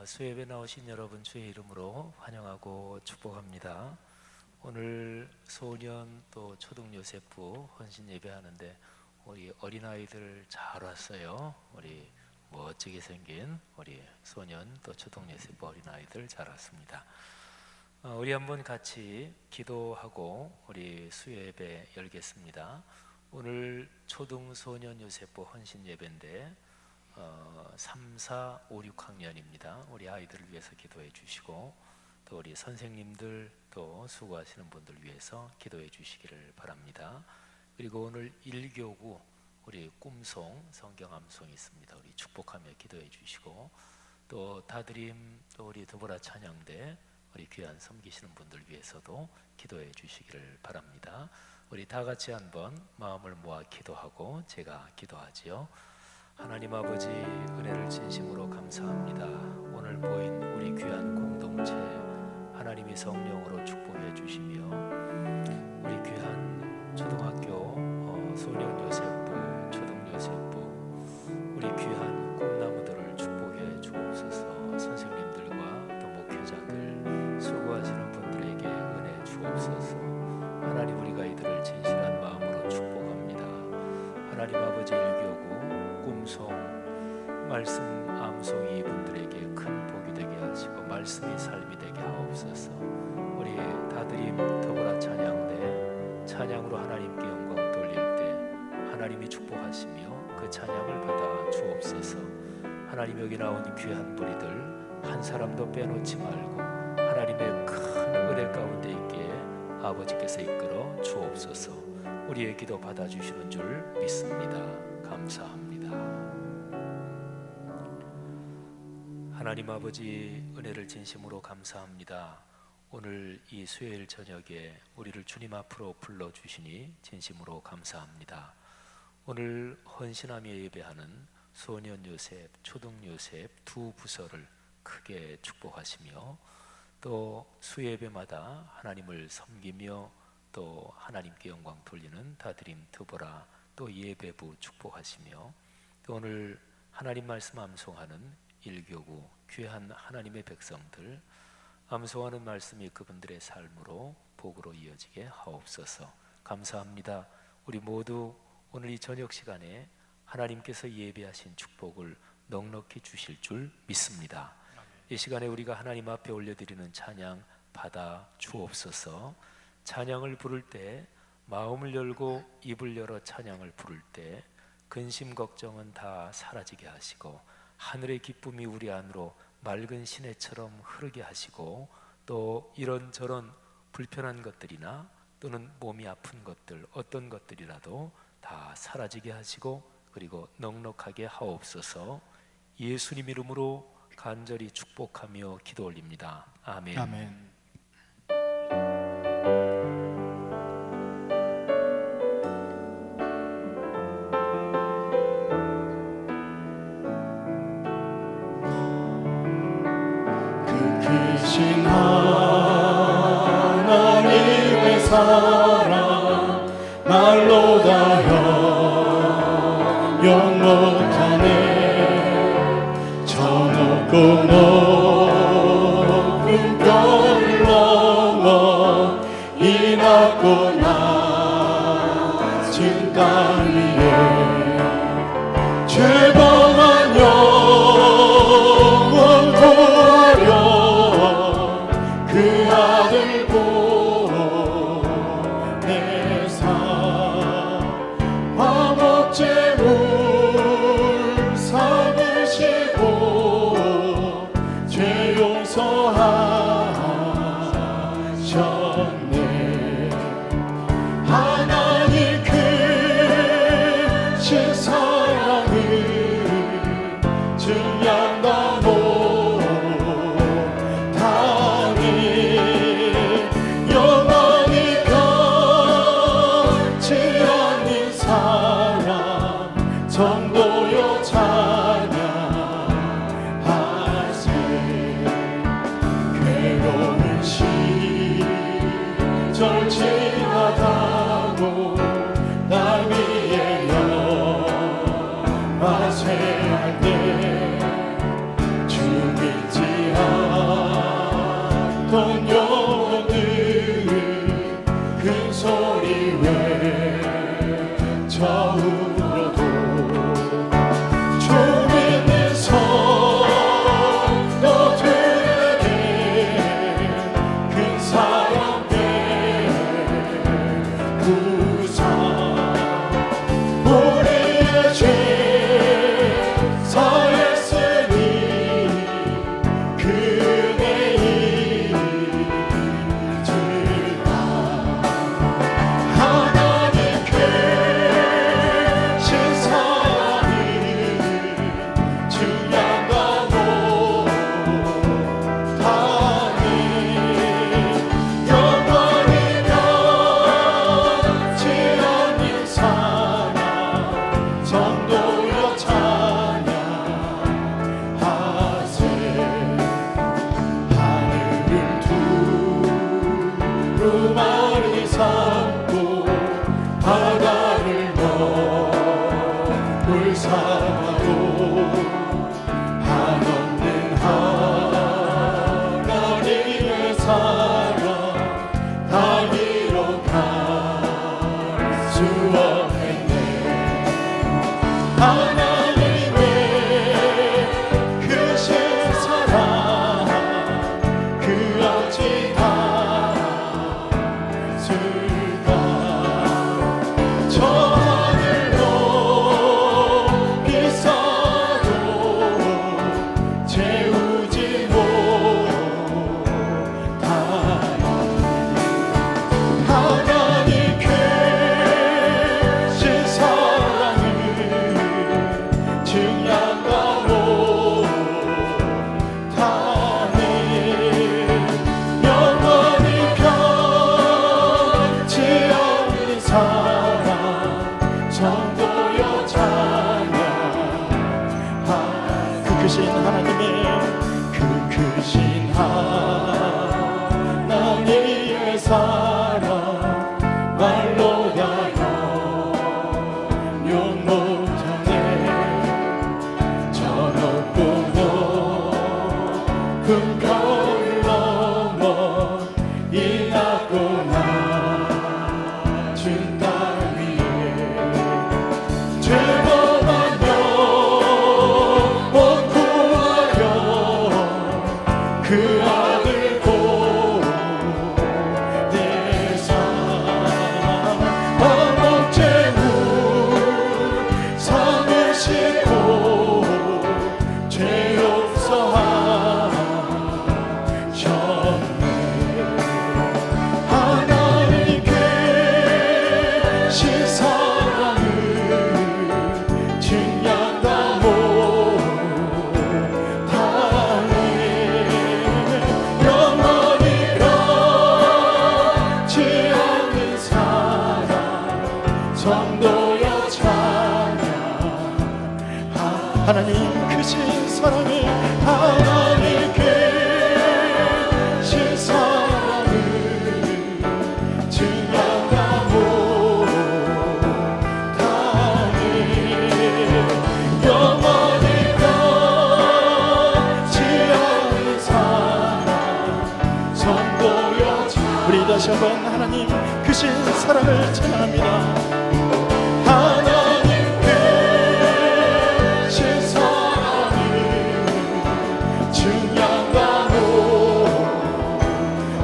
수예배 나오신 여러분 주의 이름으로 환영하고 축복합니다. 오늘 소년 또 초등요셉부 헌신 예배하는데 우리 어린아이들 잘 왔어요. 우리 멋지게 생긴 우리 소년 또 초등요셉부 어린아이들 잘 왔습니다. 우리 한번 같이 기도하고 우리 수예배 열겠습니다. 오늘 초등소년 요셉부 헌신 예배인데 3, 4, 5, 6학년입니다. 우리 아이들을 위해서 기도해 주시고 또 우리 선생님들 또 수고하시는 분들 위해서 기도해 주시기를 바랍니다. 그리고 오늘 1교구 우리 꿈송 성경 암송이 있습니다. 우리 축복하며 기도해 주시고 또 다드림 또 우리 드보라 찬양대 우리 귀한 섬기시는 분들 위해서도 기도해 주시기를 바랍니다. 우리 다 같이 한번 마음을 모아 기도하고 제가 기도하지요. 하나님 아버지, 은혜를 진심으로 감사합니다. 오늘 모인 우리 귀한 공동체 하나님이 성령으로 축복해 주시며 우리 귀한 초등학교 소년 요셉부, 초등 요셉부 우리 귀한 꿈나무들을 축복해 주옵소서. 선생님들과 또 목회자들 수고하시는 분들에게 은혜 주옵소서. 하나님, 우리가 이들을 진실한 마음으로 축복합니다. 하나님 아버지, 일교구 꿈송 말씀 암송이 이분들에게 큰 복이 되게 하시고 말씀이 삶이 되게 하옵소서. 우리 다드림 더불어 찬양대 찬양으로 하나님께 영광 돌릴 때 하나님이 축복하시며 그 찬양을 받아 주옵소서. 하나님, 여기 나온 귀한 뿌리들 한 사람도 빼놓지 말고 하나님의 큰 은혜 가운데 있게 아버지께서 이끌어 주옵소서. 우리의 기도 받아주시는 줄 믿습니다. 감사합니다. 하나님 아버지, 은혜를 진심으로 감사합니다. 오늘 이 수요일 저녁에 우리를 주님 앞으로 불러주시니 진심으로 감사합니다. 오늘 헌신하며 예배하는 소년 요셉, 초등 요셉 두 부서를 크게 축복하시며 또 수예배마다 하나님을 섬기며 또 하나님께 영광 돌리는 다드림 드보라 또 예배부 축복하시며 또 오늘 하나님 말씀 암송하는 일교구 귀한 하나님의 백성들 암송하는 말씀이 그분들의 삶으로 복으로 이어지게 하옵소서. 감사합니다. 우리 모두 오늘 이 저녁 시간에 하나님께서 예배하신 축복을 넉넉히 주실 줄 믿습니다. 이 시간에 우리가 하나님 앞에 올려드리는 찬양 받아 주옵소서. 찬양을 부를 때 마음을 열고 입을 열어 찬양을 부를 때 근심 걱정은 다 사라지게 하시고 하늘의 기쁨이 우리 안으로 맑은 시내처럼 흐르게 하시고 또 이런저런 불편한 것들이나 또는 몸이 아픈 것들 어떤 것들이라도 다 사라지게 하시고 그리고 넉넉하게 하옵소서. 예수님 이름으로 간절히 축복하며 기도 올립니다. 아멘. 아멘. 크신 하나님의 사랑 말로 다 영원하네. 저 높고 높은 별을 넘어 이 낮고 낮은 땅 위에 죄범한 영원 구하려 그 아들 보내사 화목제물 삼으시고 죄 용서하셨네. 하나님 큰 성도여 찬양. 하나님 크신 사랑을, 하나님 크신 사랑을 증언하고 다니 영원히 변치 않는 사랑 성도여 찬양. 우리 다시 한번 하나님 크신 사랑을 찬양합니다. 하나님 크신 사랑을 증언하고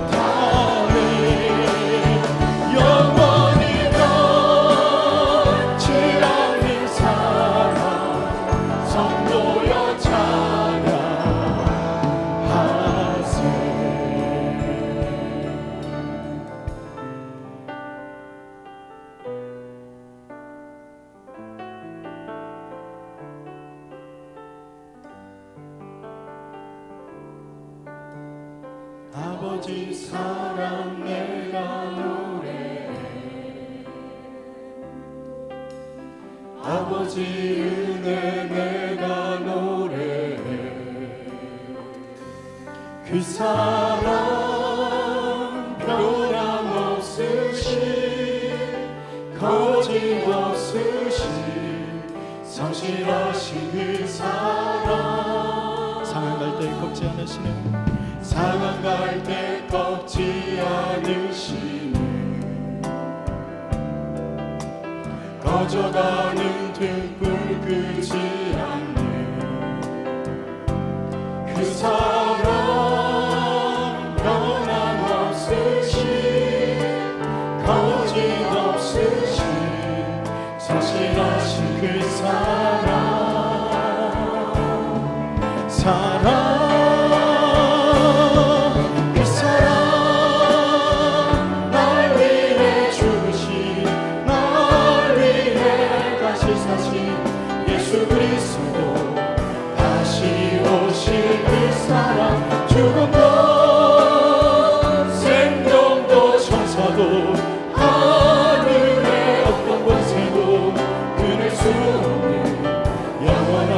다니 영원히 변치 않는 사랑 성도여 찬양하세. 아버지 사랑 내가 노래해. 아버지 은혜 내가 노래해. 그 사랑 변함없으신 거짓없으신 성실하신 그 사랑 상한 갈 때 꺾지 않으시는 상한 갈 때 꺾지 않으시는 꺼져가는 등불 끄지 않는 그 사랑 변함없으신 거짓없으신 성실하신 그 사랑 예수 그리스도 다시 오실 그 사랑 죽음도 생명도 천사도 하늘의 어떤 권세도 끊을 수 없는 영원한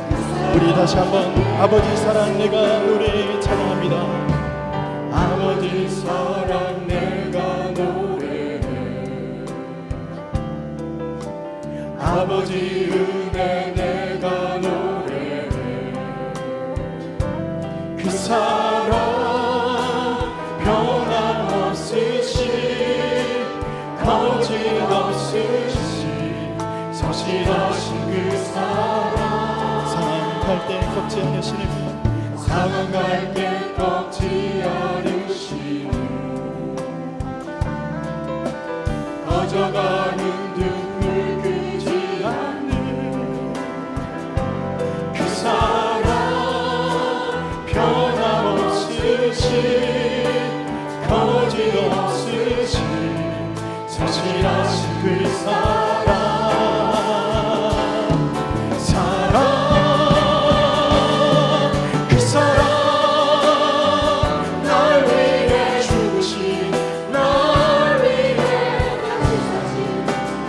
그 사랑. 우리 다시 한번 아버지 사랑 내가 노래 찬양합니다. 아버지 사랑 내가 노래해. 아버지 은혜 내가 노래해. 그 사랑 변함없으신 거짓없으신 성실하신 그 사랑 상한 갈 때 꺾지 않으시는 상한 갈 때 꺾지 않으시는 꺼져가는 등불 끄지 않는 그 사랑 변함없으신 거짓없으신 성실하신 그 사랑 그 사랑 날 위해 죽으신 날 위해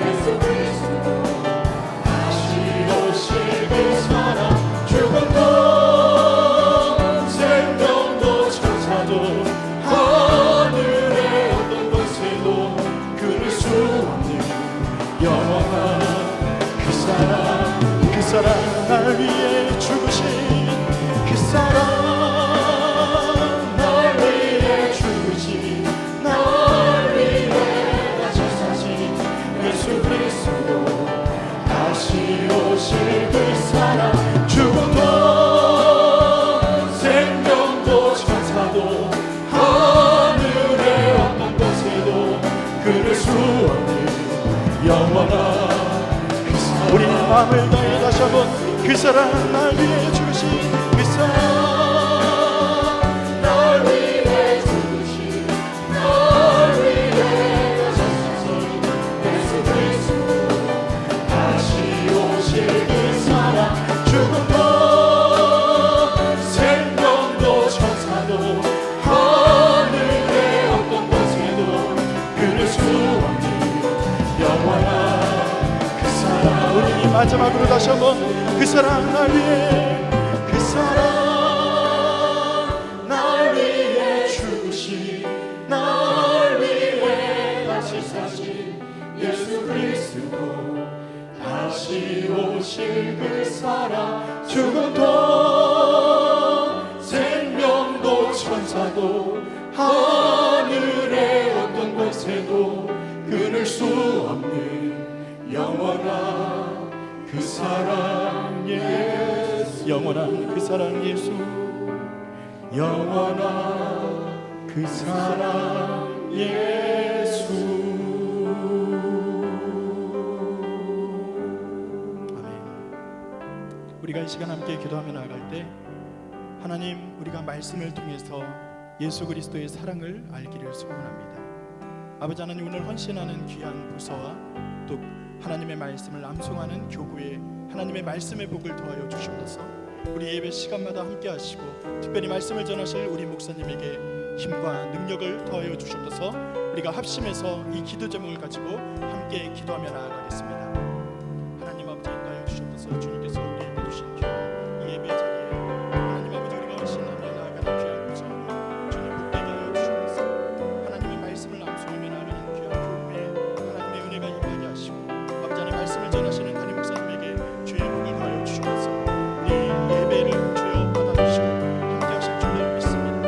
예수 그리스도 다시 오실 그 사랑 죽음도 생명도 천사도 하늘의 어떤 권세도 끊을 수 없는 영원한 그 사랑 날 위해 죽으신 그 사랑 날 위해 죽으신 날 위해 다시 사신 예수 그리스도 다시 오실 그 사랑 죽음도 생명도 천사도 하늘의 어떤 곳에도 끊을 수 없는 영원한 그 사랑. 우리 마음을 다해 다시 한번 그 사랑 날 위해 죽으신 그 사랑 날 위해 죽으신 날 위해 다시 사신 예수 그리스도 다시 오실 그 사랑 죽음도 생명도 천사도 하늘의 어떤 곳에도 끊을 수 없는 영원 마지막으로 다시 한번 그 사랑 날 위해, 그 사랑 날 위해 죽으신, 날 위해 다시 사신 예수 그리스도, 다시 오실 그 사랑, 죽음도 생명도 천사도 하늘의 어떤 곳에도 끊을 수 없는 영원한 그 사랑 예수, 영원한 그 사랑 예수, 영원한 그 사랑 예수. 아멘. 우리가 이 시간 함께 기도하며 나아갈 때 하나님, 우리가 말씀을 통해서 예수 그리스도의 사랑을 알기를 소원합니다. 아버지 하나님, 오늘 헌신하는 귀한 부서와 또 하나님의 말씀을 암송하는 교구에 하나님의 말씀의 복을 더하여 주시옵소서. 우리 예배 시간마다 함께 하시고 특별히 말씀을 전하실 우리 목사님에게 힘과 능력을 더하여 주시옵소서. 우리가 합심해서 이 기도 제목을 가지고 함께 기도하며 나아가겠습니다. 하나님 아버지, 인도하여 주시옵소서. 주님께서 우리에게 주신 귀한 이 예배 자리에 하나님 아버지, 우리가 헌신하며 나아가는 귀한 부서 주님 복되게 하여 주시옵소서. 하나님의 말씀을 암송하며 나아가는 귀한 교회에 하나님의 은혜가 임하게 하시고 아버지 하나님 말씀을 전하시는 담임 목사님에게 주의 복을 더하여 주시옵소서. 우리 예배를 주여 받아주시고 함께 하실 줄로 믿습니다.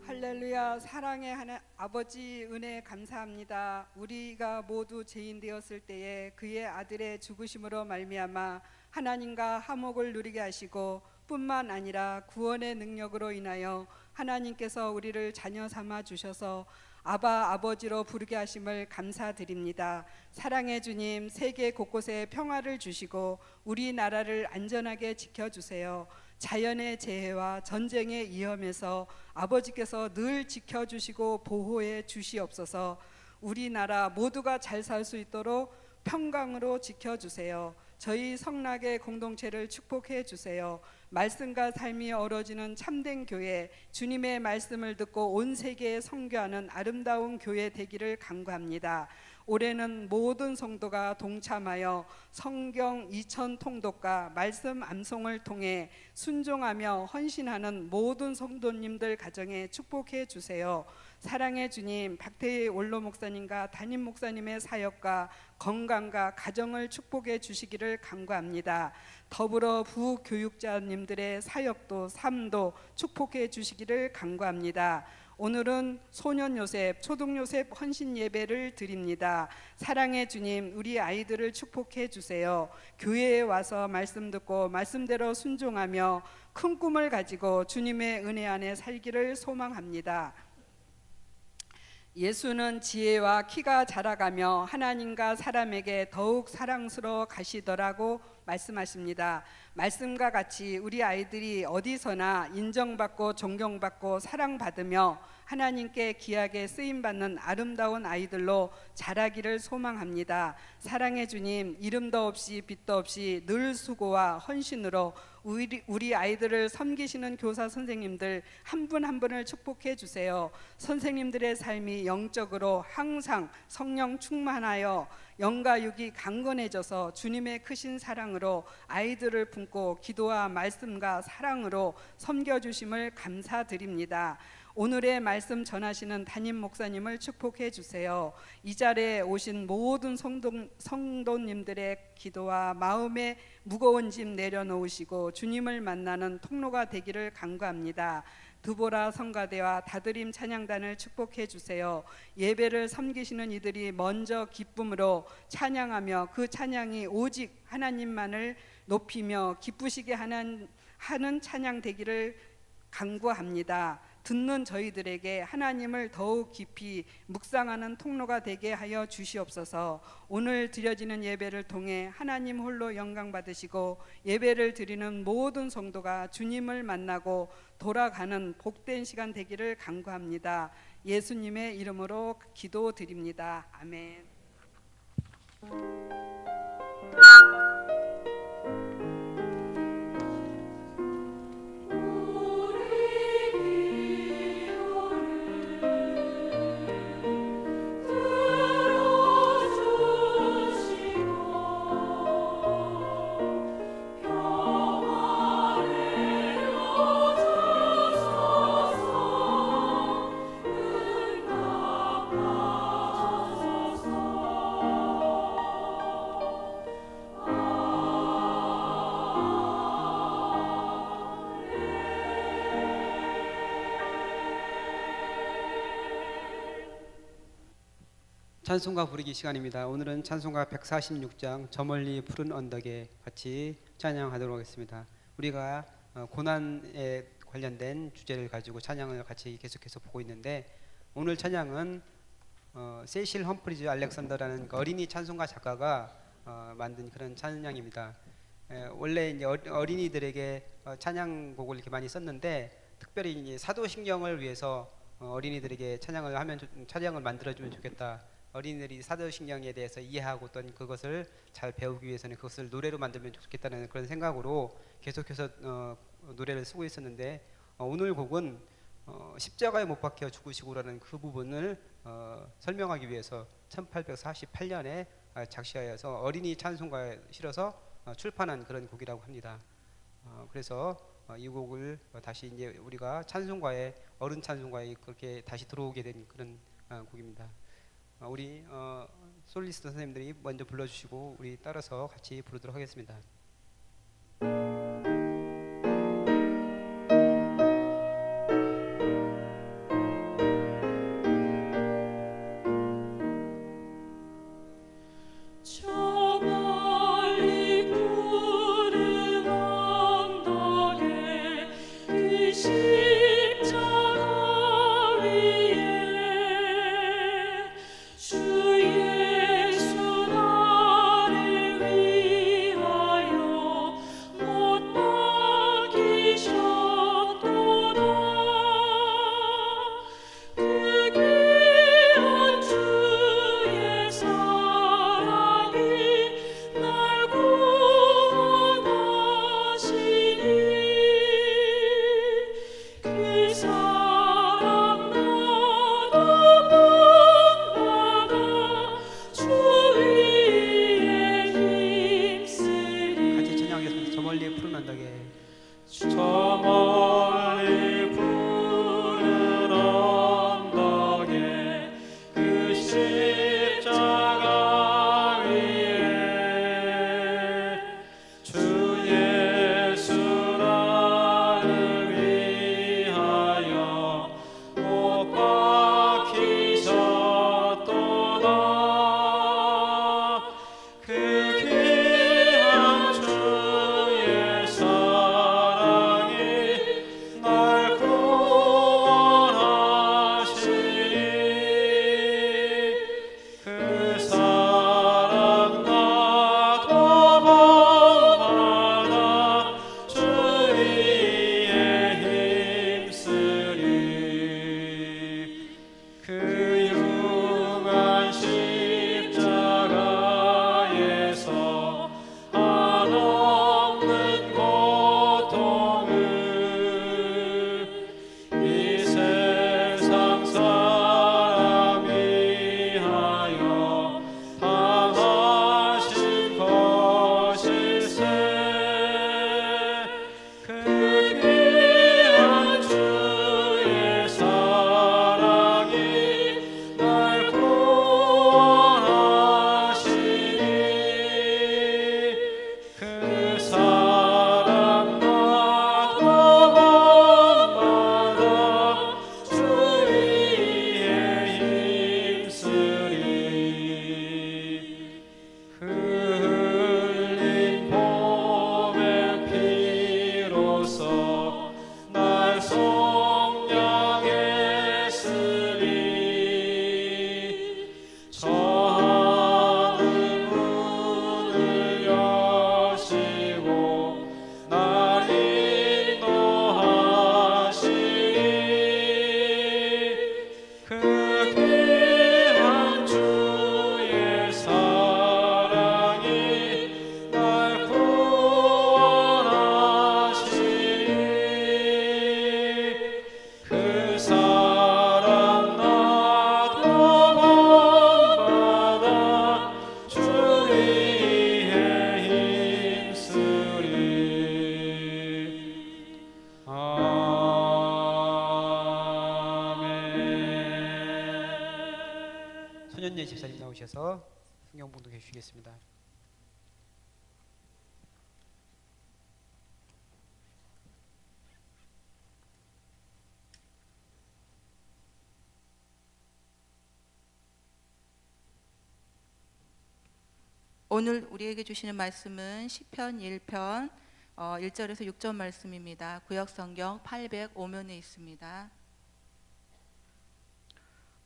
할렐루야. 사랑의 아버지, 은혜 감사합니다. 우리가 모두 죄인 되었을 때에 그의 아들의 죽으심으로 말미암아 하나님과 화목을 누리게 하시고 뿐만 아니라 구원의 능력으로 인하여 하나님께서 우리를 자녀 삼아 주셔서 아바 아버지로 부르게 하심을 감사드립니다. 사랑의 주님, 세계 곳곳에 평화를 주시고 우리나라를 안전하게 지켜주세요. 자연의 재해와 전쟁의 위험에서 아버지께서 늘 지켜주시고 보호해 주시옵소서. 우리나라 모두가 잘 살 수 있도록 평강으로 지켜주세요. 저희 성락의 공동체를 축복해 주세요. 말씀과 삶이 어우러지는 참된 교회, 주님의 말씀을 듣고 온 세계에 선교하는 아름다운 교회 되기를 간구합니다. 올해는 모든 성도가 동참하여 성경 2000 통독과 말씀 암송을 통해 순종하며 헌신하는 모든 성도님들 가정에 축복해 주세요. 사랑의 주님, 박태희 원로 목사님과 담임 목사님의 사역과 건강과 가정을 축복해 주시기를 간구합니다. 더불어 부교육자님들의 사역도 삶도 축복해 주시기를 간구합니다. 오늘은 소년 요셉, 초등 요셉 헌신 예배를 드립니다. 사랑의 주님, 우리 아이들을 축복해 주세요. 교회에 와서 말씀 듣고 말씀대로 순종하며 큰 꿈을 가지고 주님의 은혜 안에 살기를 소망합니다. 예수는 지혜와 키가 자라가며 하나님과 사람에게 더욱 사랑스러워 가시더라고 말씀하십니다. 말씀과 같이 우리 아이들이 어디서나 인정받고 존경받고 사랑받으며 하나님께 귀하게 쓰임받는 아름다운 아이들로 자라기를 소망합니다. 사랑의 주님, 이름도 없이 빛도 없이 늘 수고와 헌신으로 우리 아이들을 섬기시는 교사 선생님들 한 분 한 분을 축복해 주세요. 선생님들의 삶이 영적으로 항상 성령 충만하여 영과 육이 강건해져서 주님의 크신 사랑으로 아이들을 품고 기도와 말씀과 사랑으로 섬겨주심을 감사드립니다. 오늘의 말씀 전하시는 담임 목사님을 축복해 주세요. 이 자리에 오신 모든 성도님들의 기도와 마음의 무거운 짐 내려놓으시고 주님을 만나는 통로가 되기를 간구합니다. 드보라 성가대와 다드림 찬양단을 축복해 주세요. 예배를 섬기시는 이들이 먼저 기쁨으로 찬양하며 그 찬양이 오직 하나님만을 높이며 기쁘시게 하는 찬양 되기를 간구합니다. 듣는 저희들에게 하나님을 더욱 깊이 묵상하는 통로가 되게 하여 주시옵소서. 오늘 드려지는 예배를 통해 하나님 홀로 영광 받으시고 예배를 드리는 모든 성도가 주님을 만나고 돌아가는 복된 시간 되기를 간구합니다. 예수님의 이름으로 기도드립니다. 아멘. 찬송가 부르기 시간입니다. 오늘은 찬송가 146장 저 멀리 푸른 언덕에 같이 찬양하도록 하겠습니다. 우리가 고난에 관련된 주제를 가지고 찬양을 같이 계속해서 보고 있는데 오늘 찬양은 세실 험프리즈 알렉산더라는 그 어린이 찬송가 작가가 만든 그런 찬양입니다. 원래 이제 어린이들에게 찬양곡을 이렇게 많이 썼는데 특별히 이제 사도신경을 위해서 어린이들에게 찬양을 만들어주면 좋겠다. 어린이들이 사도신경에 대해서 이해하고 또 그것을 잘 배우기 위해서는 그것을 노래로 만들면 좋겠다는 그런 생각으로 계속해서 노래를 쓰고 있었는데 오늘 곡은 십자가에 못 박혀 죽으시고라는 그 부분을 설명하기 위해서 1848년에 작시하여서 어린이 찬송가에 실어서 출판한 그런 곡이라고 합니다. 그래서 이 곡을 다시 이제 우리가 찬송가에 어른 찬송가에 그렇게 다시 들어오게 된 그런 곡입니다. 우리 솔리스트 선생님들이 먼저 불러주시고 우리 따라서 같이 부르도록 하겠습니다. 주 예수 나를 위하여 나오셔서 성경 봉독해 주시겠습니다. 오늘 우리에게 주시는 말씀은 시편 1편 1절에서 6절 말씀입니다. 구역성경 805면에 있습니다.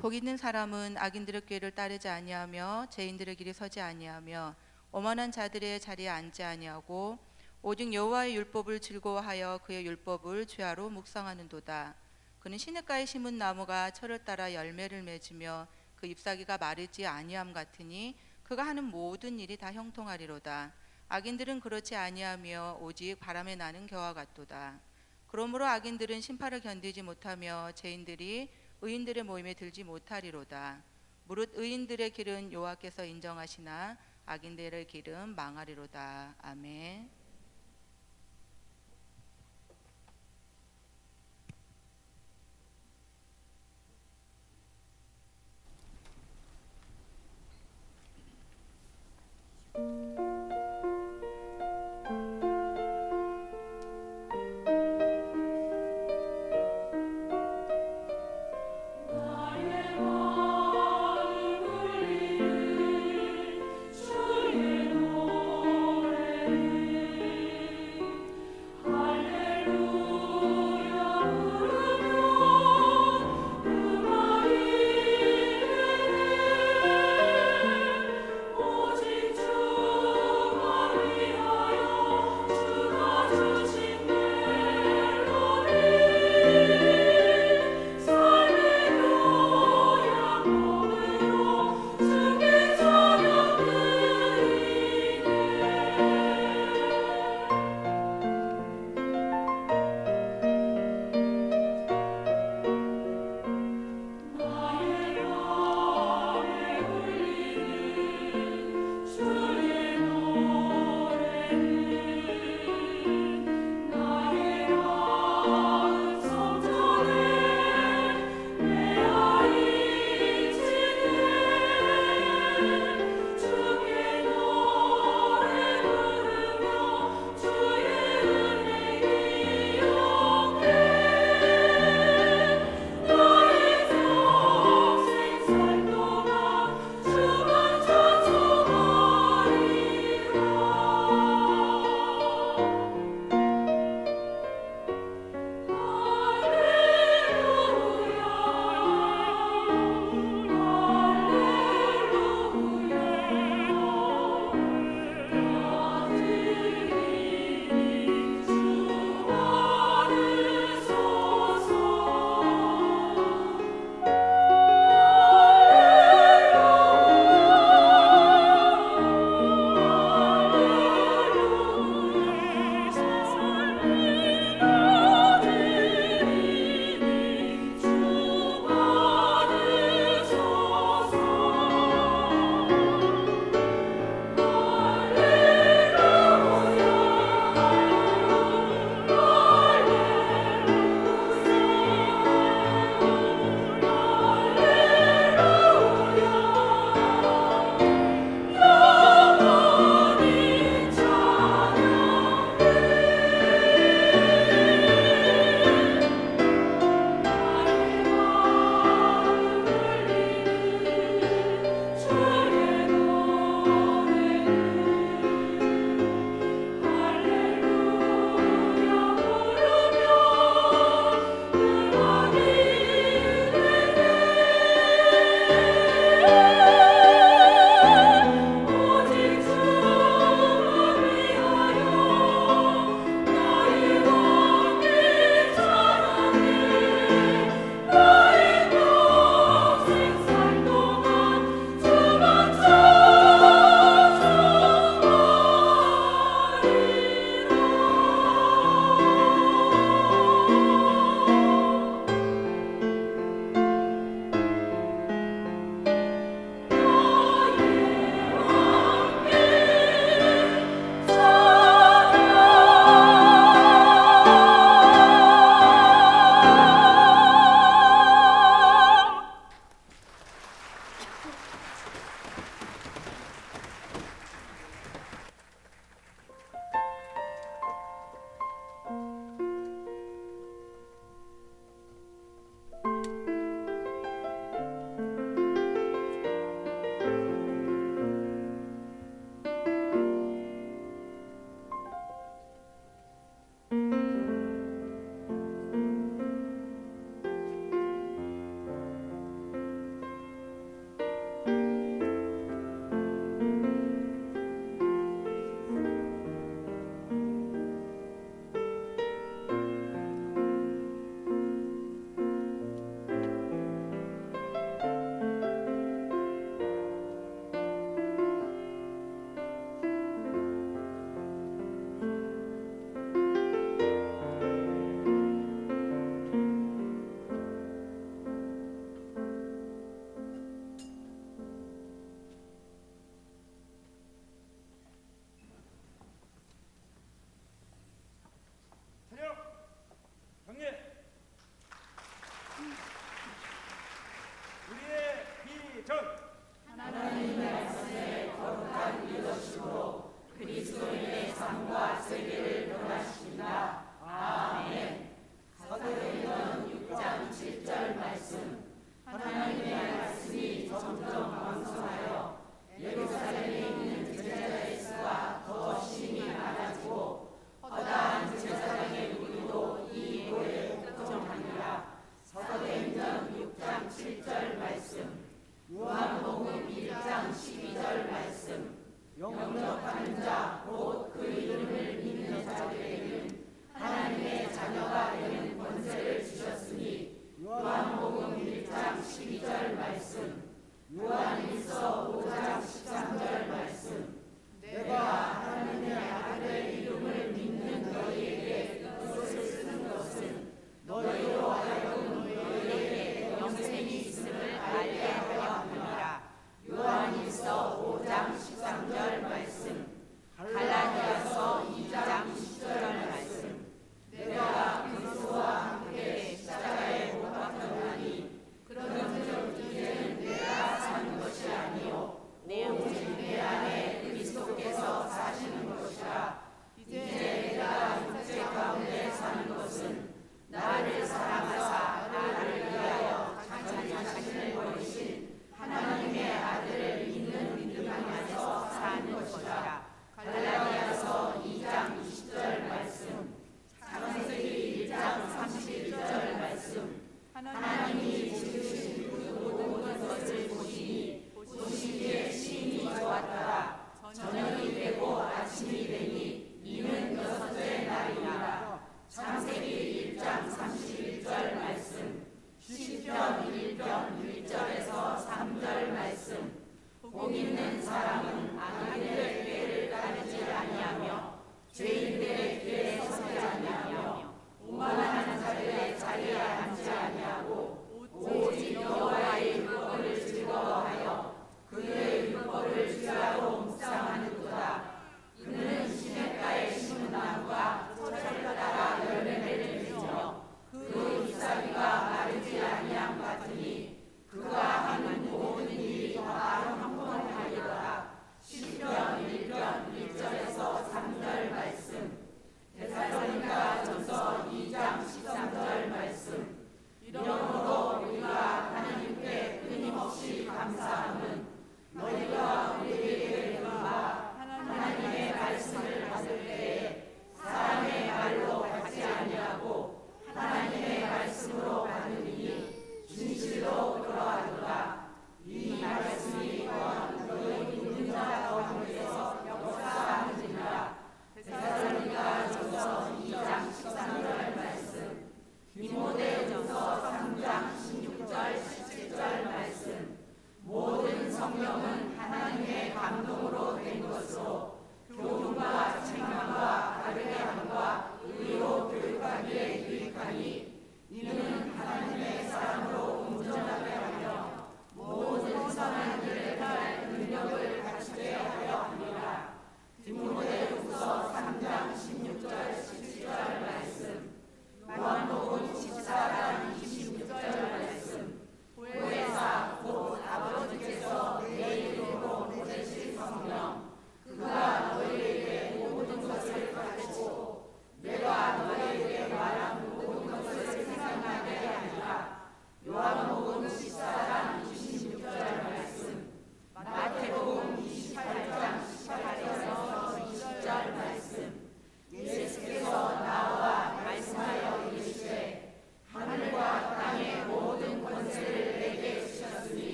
복 있는 사람은 악인들의 꾀를 따르지 아니하며 죄인들의 길에 서지 아니하며 오만한 자들의 자리에 앉지 아니하고 오직 여호와의 율법을 즐거워하여 그의 율법을 주야로 묵상하는도다. 그는 시냇가에 심은 나무가 철을 따라 열매를 맺으며 그 잎사귀가 마르지 아니함 같으니 그가 하는 모든 일이 다 형통하리로다. 악인들은 그렇지 아니하며 오직 바람에 나는 겨와 같도다. 그러므로 악인들은 심판을 견디지 못하며 죄인들이 의인들의 모임에 들지 못하리로다. 무릇 의인들의 길은 여호와께서 인정하시나 악인들의 길은 망하리로다. 아멘. 주의 노래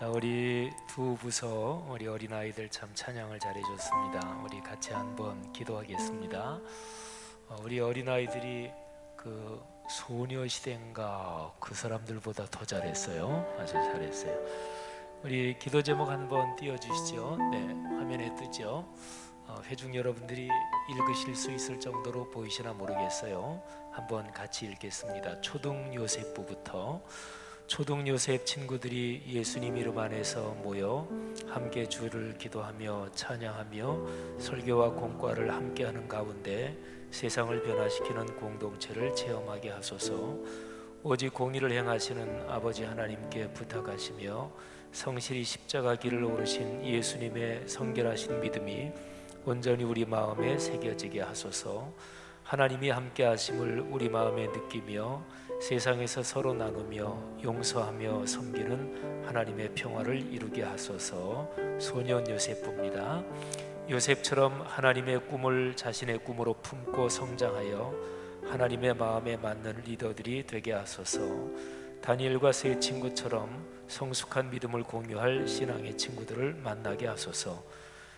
우리 두 부서 우리 어린아이들 참 찬양을 잘해줬습니다. 우리 같이 한번 기도하겠습니다. 우리 어린아이들이 그 소녀시대인가 그 사람들보다 더 잘했어요. 아주 잘했어요. 우리 기도 제목 한번 띄워주시죠. 네, 화면에 뜨죠. 회중 여러분들이 읽으실 수 있을 정도로 보이시나 모르겠어요. 한번 같이 읽겠습니다. 초등 요셉부부터. 초등 요셉 친구들이 예수님 이름 안에서 모여 함께 주를 기도하며 찬양하며 설교와 공과를 함께하는 가운데 세상을 변화시키는 공동체를 체험하게 하소서. 오직 공의를 행하시는 아버지 하나님께 부탁하시며 성실히 십자가 길을 오르신 예수님의 성결하신 믿음이 온전히 우리 마음에 새겨지게 하소서. 하나님이 함께 하심을 우리 마음에 느끼며 세상에서 서로 나누며 용서하며 섬기는 하나님의 평화를 이루게 하소서. 소년 요셉부입니다. 요셉처럼 하나님의 꿈을 자신의 꿈으로 품고 성장하여 하나님의 마음에 맞는 리더들이 되게 하소서. 다니엘과 세 친구처럼 성숙한 믿음을 공유할 신앙의 친구들을 만나게 하소서.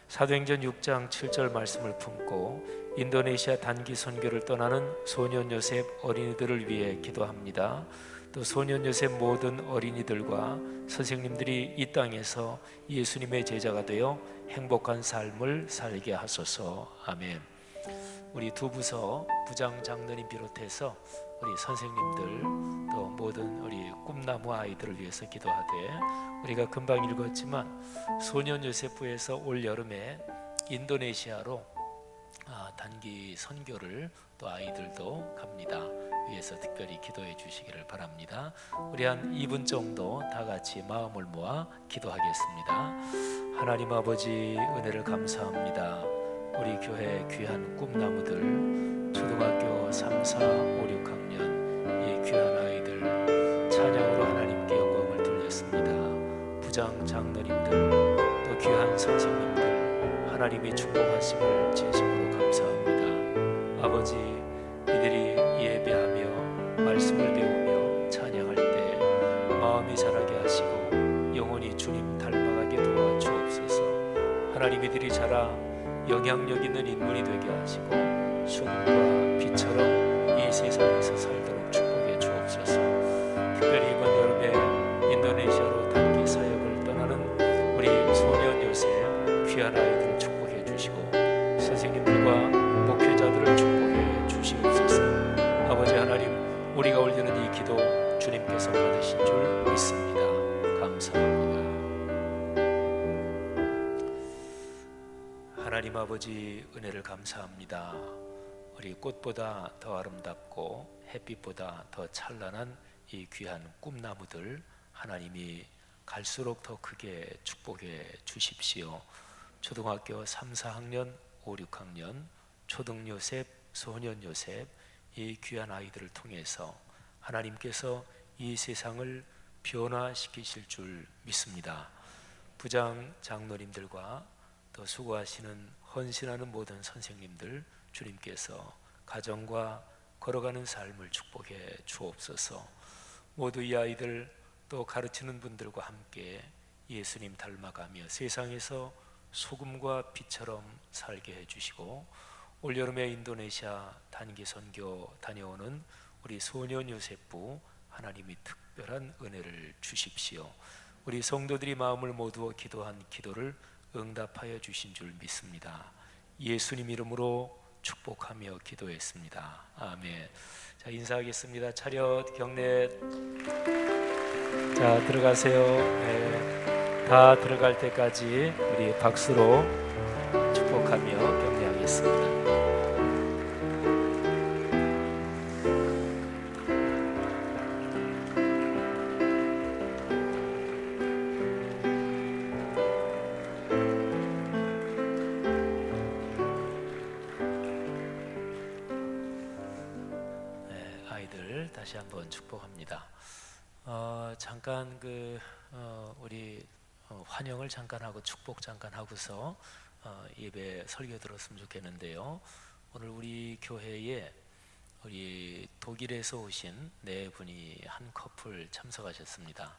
사도행전 6장 7절 말씀을 품고 인도네시아 단기 선교를 떠나는 소년 요셉 어린이들을 위해 기도합니다. 또 소년 요셉 모든 어린이들과 선생님들이 이 땅에서 예수님의 제자가 되어 행복한 삶을 살게 하소서. 아멘. 우리 두 부서 부장 장로님 비롯해서 우리 선생님들 또 모든 우리 꿈나무 아이들을 위해서 기도하되, 우리가 금방 읽었지만 소년 요셉부에서 올 여름에 인도네시아로 단기 선교를 또 아이들도 갑니다. 위해서 특별히 기도해 주시기를 바랍니다. 우리 한 2분 정도 다 같이 마음을 모아 기도하겠습니다. 하나님 아버지, 은혜를 감사합니다. 우리 교회 귀한 꿈나무들 초등학교 3, 4, 5, 6학년 이 귀한 아이들 찬양으로 하나님께 영광을 돌렸습니다. 부장 장로님들 또 귀한 선생님들 하나님이 축복하심을 진심으로 감사합니다. 아버지, 이들이 예배하며 말씀을 배우며 찬양할 때 마음이 자라게 하시고 영혼이 주님 닮아가게 도와주옵소서. 하나님, 이들이 자라 영향력 있는 인물이 되게 하시고 소금과 빛처럼 이 세상에서 살도록 축복해 주옵소서. 특별히 이번 여름에 인도네시아로 단기 사역을 떠나는 우리 소년 요셉 귀한 아이들을 축복해 주시고 선생님들과 목회자들을 축복해 주시옵소서. 아버지 하나님, 우리가 올리는 이 기도 주님께서 받으신 줄 믿습니다. 감사합니다. 하나님 아버지, 은혜를 감사합니다. 우리 꽃보다 더 아름답고 햇빛보다 더 찬란한 이 귀한 꿈나무들 하나님이 갈수록 더 크게 축복해 주십시오. 초등학교 3, 4학년, 5, 6학년 초등 요셉, 소년 요셉 이 귀한 아이들을 통해서 하나님께서 이 세상을 변화시키실 줄 믿습니다. 부장 장로님들과 또 수고하시는 헌신하는 모든 선생님들 주님께서 가정과 걸어가는 삶을 축복해 주옵소서. 모두 이 아이들 또 가르치는 분들과 함께 예수님 닮아가며 세상에서 소금과 빛처럼 살게 해주시고 올여름에 인도네시아 단기 선교 다녀오는 우리 소년 요셉부 하나님이 특별한 은혜를 주십시오. 우리 성도들이 마음을 모두어 기도한 기도를 응답하여 주신 줄 믿습니다. 예수님 이름으로 축복하며 기도했습니다. 아멘. 자, 인사하겠습니다. 차렷 경례. 자, 들어가세요. 네, 다 들어갈 때까지 우리 박수로 축복하며 경례하겠습니다. 다시 한번 축복합니다. 잠깐 우리 환영을 잠깐 하고 축복 잠깐 하고서 예배 설교 들었으면 좋겠는데요. 오늘 우리 교회에 우리 독일에서 오신 네 분이 한 커플 참석하셨습니다.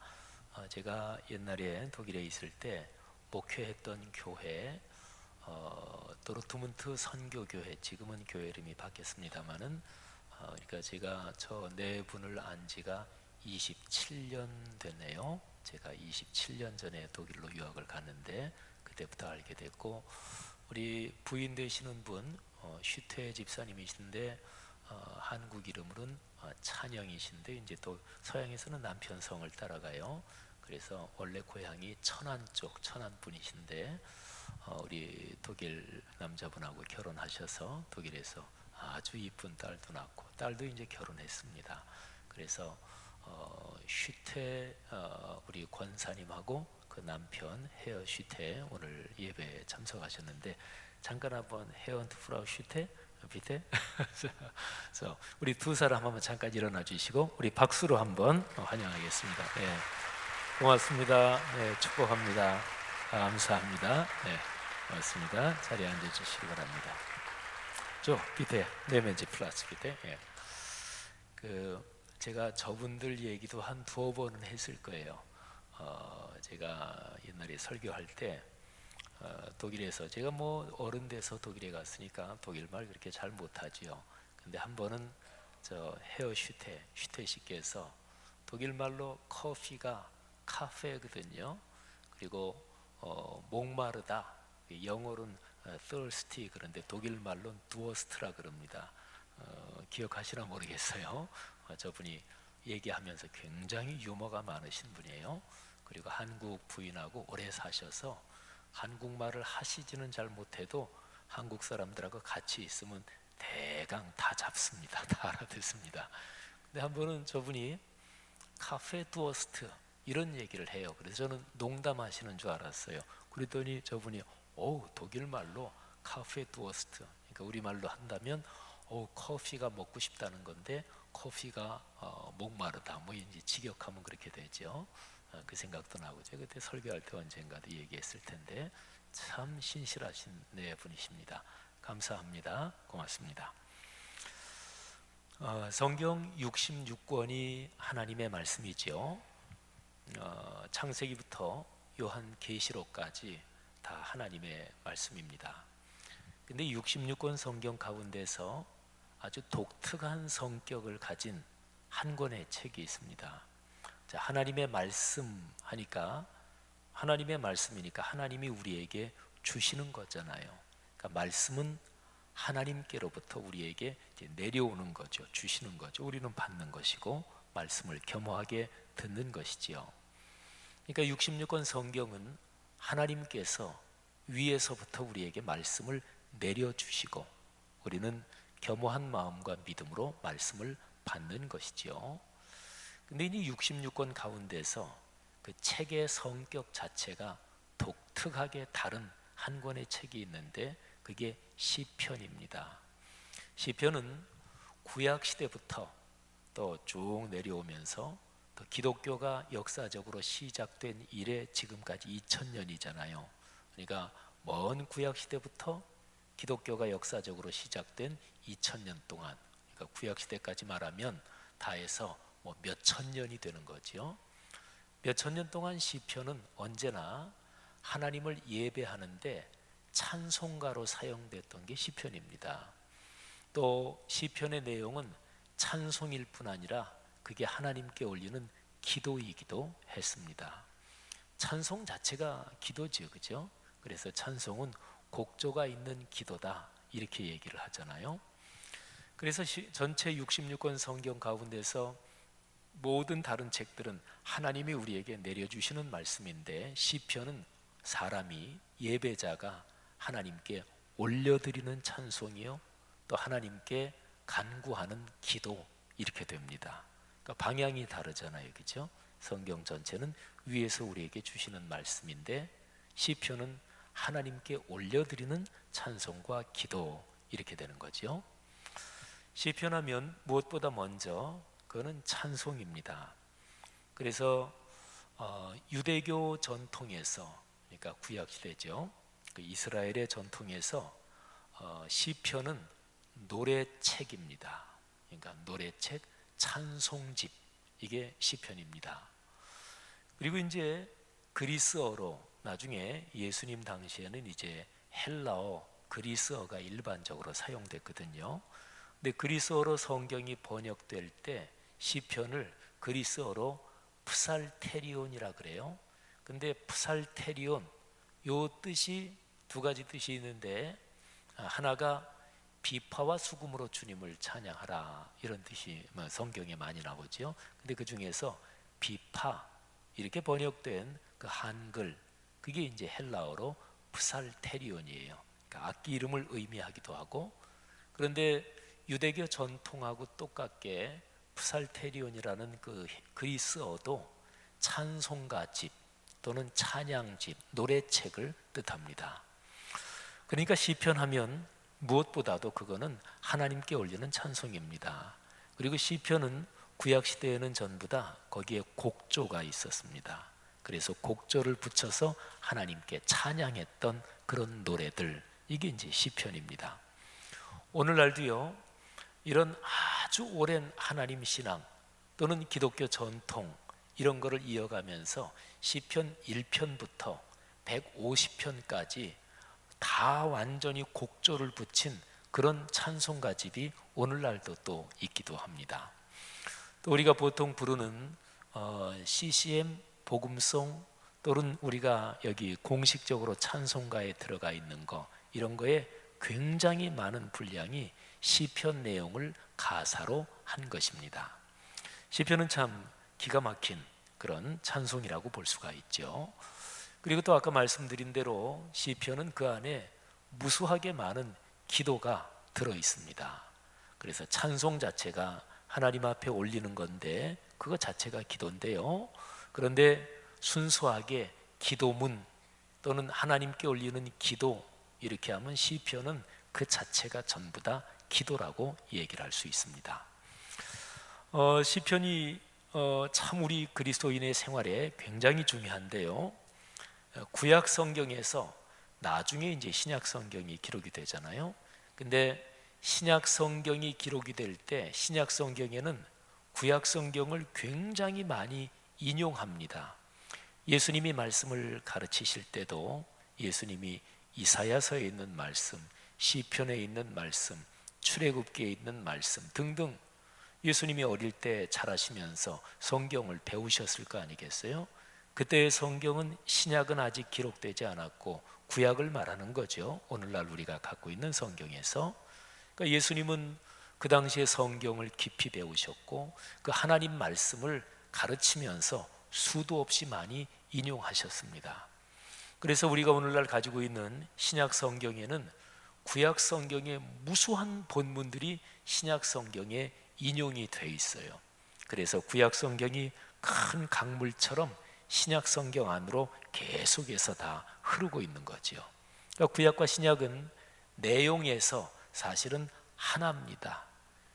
제가 옛날에 독일에 있을 때 목회했던 교회, 도르트문트 선교교회, 지금은 교회 이름이 바뀌었습니다만은, 그러니까 제가 저 네 분을 안 지가 27년 됐네요. 제가 27년 전에 독일로 유학을 갔는데 그때부터 알게 됐고, 우리 부인 되시는 분 슈테 집사님이신데 한국 이름으로는 찬영이신데, 이제 또 서양에서는 남편 성을 따라가요. 그래서 원래 고향이 천안 쪽 천안 분이신데 우리 독일 남자분하고 결혼하셔서 독일에서 아주 이쁜 딸도 낳고, 딸도 이제 결혼했습니다. 그래서 슈테 우리 권사님하고 그 남편 헤어 슈테 오늘 예배에 참석하셨는데, 잠깐 한번 헤어트 프라우 슈테 비테 그래서 우리 두 사람 한번 잠깐 일어나 주시고 우리 박수로 한번 환영하겠습니다. 네, 고맙습니다. 네, 축복합니다. 감사합니다. 네, 고맙습니다. 자리에 앉아 주시기 바랍니다. 저 비테 네멘지 플러스 비테. 예. 제가 저분들 얘기도 한 두어 번은 했을 거예요. 제가 옛날에 설교할 때 독일에서, 제가 뭐 어른 돼서 독일에 갔으니까 독일 말 그렇게 잘 못하지요. 근데 한 번은 저 헤어 슈테 씨께서 독일 말로 커피가 카페거든요. 그리고 목마르다, 영어로는 thirsty, 그런데 독일 말로는 durs트라 그럽니다. 기억하시나 모르겠어요. 저분이 얘기하면서 굉장히 유머가 많으신 분이에요. 그리고 한국 부인하고 오래 사셔서 한국말을 하시지는 잘 못해도 한국 사람들하고 같이 있으면 대강 다 잡습니다. 다 알아듣습니다. 근데 한 번은 저분이 카페 두어스트 이런 얘기를 해요. 그래서 저는 농담하시는 줄 알았어요. 그랬더니 저분이 독일 말로 카페 두어스트, 그러니까 우리말로 한다면 커피가 먹고 싶다는 건데, 커피가 목마르다, 뭐 이제 직역하면 그렇게 되죠. 그 생각도 나고, 제가 그때 설교할 때 언젠가도 얘기했을 텐데 참 신실하신 네 분이십니다. 감사합니다. 고맙습니다. 성경 66권이 하나님의 말씀이죠. 창세기부터 요한계시록까지 다 하나님의 말씀입니다. 근데 66권 성경 가운데서 아주 독특한 성격을 가진 한 권의 책이 있습니다. 자, 하나님의 말씀 하니까, 하나님의 말씀이니까 하나님이 우리에게 주시는 거잖아요. 그러니까 말씀은 하나님께로부터 우리에게 이제 내려오는 거죠. 주시는 거죠. 우리는 받는 것이고 말씀을 겸허하게 듣는 것이지요. 그러니까 66권 성경은 하나님께서 위에서부터 우리에게 말씀을 내려주시고 우리는 겸허한 마음과 믿음으로 말씀을 받는 것이지요. 근데 이 66권 가운데서 그 책의 성격 자체가 독특하게 다른 한 권의 책이 있는데, 그게 시편입니다. 시편은 구약 시대부터 또 쭉 내려오면서 또 기독교가 역사적으로 시작된 이래 지금까지 2000년이잖아요. 그러니까 먼 구약 시대부터 기독교가 역사적으로 시작된 2000년 동안, 그러니까 구약 시대까지 말하면 다 해서 뭐 몇천 년이 되는 거죠. 몇천 년 동안 시편은 언제나 하나님을 예배하는데 찬송가로 사용됐던 게 시편입니다. 또 시편의 내용은 찬송일 뿐 아니라 그게 하나님께 올리는 기도이기도 했습니다. 찬송 자체가 기도죠, 그죠? 그래서 찬송은 곡조가 있는 기도다, 이렇게 얘기를 하잖아요. 그래서 전체 66권 성경 가운데서 모든 다른 책들은 하나님이 우리에게 내려주시는 말씀인데, 시편은 사람이, 예배자가 하나님께 올려드리는 찬송이요, 또 하나님께 간구하는 기도, 이렇게 됩니다. 그러니까 방향이 다르잖아요, 그죠? 성경 전체는 위에서 우리에게 주시는 말씀인데, 시편은 하나님께 올려드리는 찬송과 기도, 이렇게 되는 거죠. 시편하면 무엇보다 먼저 그거는 찬송입니다. 그래서 유대교 전통에서, 그러니까 구약 시대죠, 그 이스라엘의 전통에서 시편은 노래책입니다. 그러니까 노래책, 찬송집, 이게 시편입니다. 그리고 이제 그리스어로 나중에 예수님 당시에는 이제 헬라어, 그리스어가 일반적으로 사용됐거든요. 근데 그리스어로 성경이 번역될 때 시편을 그리스어로 프살테리온이라 그래요. 근데 프살테리온 요 뜻이 두 가지 뜻이 있는데 하나가 비파와 수금으로 주님을 찬양하라 이런 뜻이 성경에 많이 나오죠. 근데 그 중에서 비파 이렇게 번역된 그 한글 그게 이제 헬라어로 프살테리온이에요. 그러니까 악기 이름을 의미하기도 하고, 그런데 유대교 전통하고 똑같게 프살테리온이라는 그 그리스어도 찬송가집 또는 찬양집, 노래책을 뜻합니다. 그러니까 시편 하면 무엇보다도 그거는 하나님께 올리는 찬송입니다. 그리고 시편은 구약 시대에는 전부 다 거기에 곡조가 있었습니다. 그래서 곡조를 붙여서 하나님께 찬양했던 그런 노래들, 이게 이제 시편입니다. 오늘날도요, 이런 아주 오랜 하나님 신앙 또는 기독교 전통 이런 거를 이어가면서 시편 1편부터 150편까지 다 완전히 곡조를 붙인 그런 찬송가집이 오늘날도 또 있기도 합니다. 또 우리가 보통 부르는 CCM, 복음송 또는 우리가 여기 공식적으로 찬송가에 들어가 있는 거, 이런 거에 굉장히 많은 분량이 시편 내용을 가사로 한 것입니다. 시편은 참 기가 막힌 그런 찬송이라고 볼 수가 있죠. 그리고 또 아까 말씀드린 대로 시편은 그 안에 무수하게 많은 기도가 들어 있습니다. 그래서 찬송 자체가 하나님 앞에 올리는 건데 그거 자체가 기도인데요. 그런데 순수하게 기도문 또는 하나님께 올리는 기도 이렇게 하면 시편은 그 자체가 전부 다 기도라고 얘기를 할 수 있습니다. 시편이 참 우리 그리스도인의 생활에 굉장히 중요한데요. 구약 성경에서 나중에 이제 신약 성경이 기록이 되잖아요. 근데 신약 성경이 기록이 될 때 신약 성경에는 구약 성경을 굉장히 많이 인용합니다. 예수님이 말씀을 가르치실 때도 예수님이 이사야서에 있는 말씀, 시편에 있는 말씀, 출애굽기에 있는 말씀 등등 예수님이 어릴 때 자라시면서 성경을 배우셨을 거 아니겠어요? 그때의 성경은 신약은 아직 기록되지 않았고 구약을 말하는 거죠. 오늘날 우리가 갖고 있는 성경에서. 그러니까 예수님은 그 당시에 성경을 깊이 배우셨고 그 하나님 말씀을 가르치면서 수도 없이 많이 인용하셨습니다. 그래서 우리가 오늘날 가지고 있는 신약 성경에는 구약 성경의 무수한 본문들이 신약 성경에 인용이 돼 있어요. 그래서 구약 성경이 큰 강물처럼 신약 성경 안으로 계속해서 다 흐르고 있는 거죠. 그러니까 구약과 신약은 내용에서 사실은 하나입니다.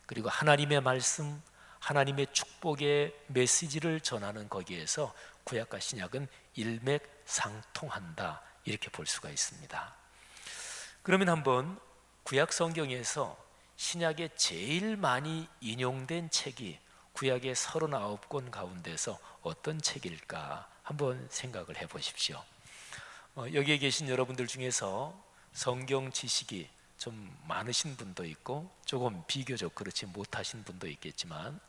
그리고 하나님의 말씀, 하나님의 축복의 메시지를 전하는 거기에서 구약과 신약은 일맥상통한다 이렇게 볼 수가 있습니다. 그러면 한번 구약 성경에서 신약에 제일 많이 인용된 책이 구약의 39권 가운데서 어떤 책일까 한번 생각을 해보십시오. 여기에 계신 여러분들 중에서 성경 지식이 좀 많으신 분도 있고 조금 비교적 그렇지 못하신 분도 있겠지만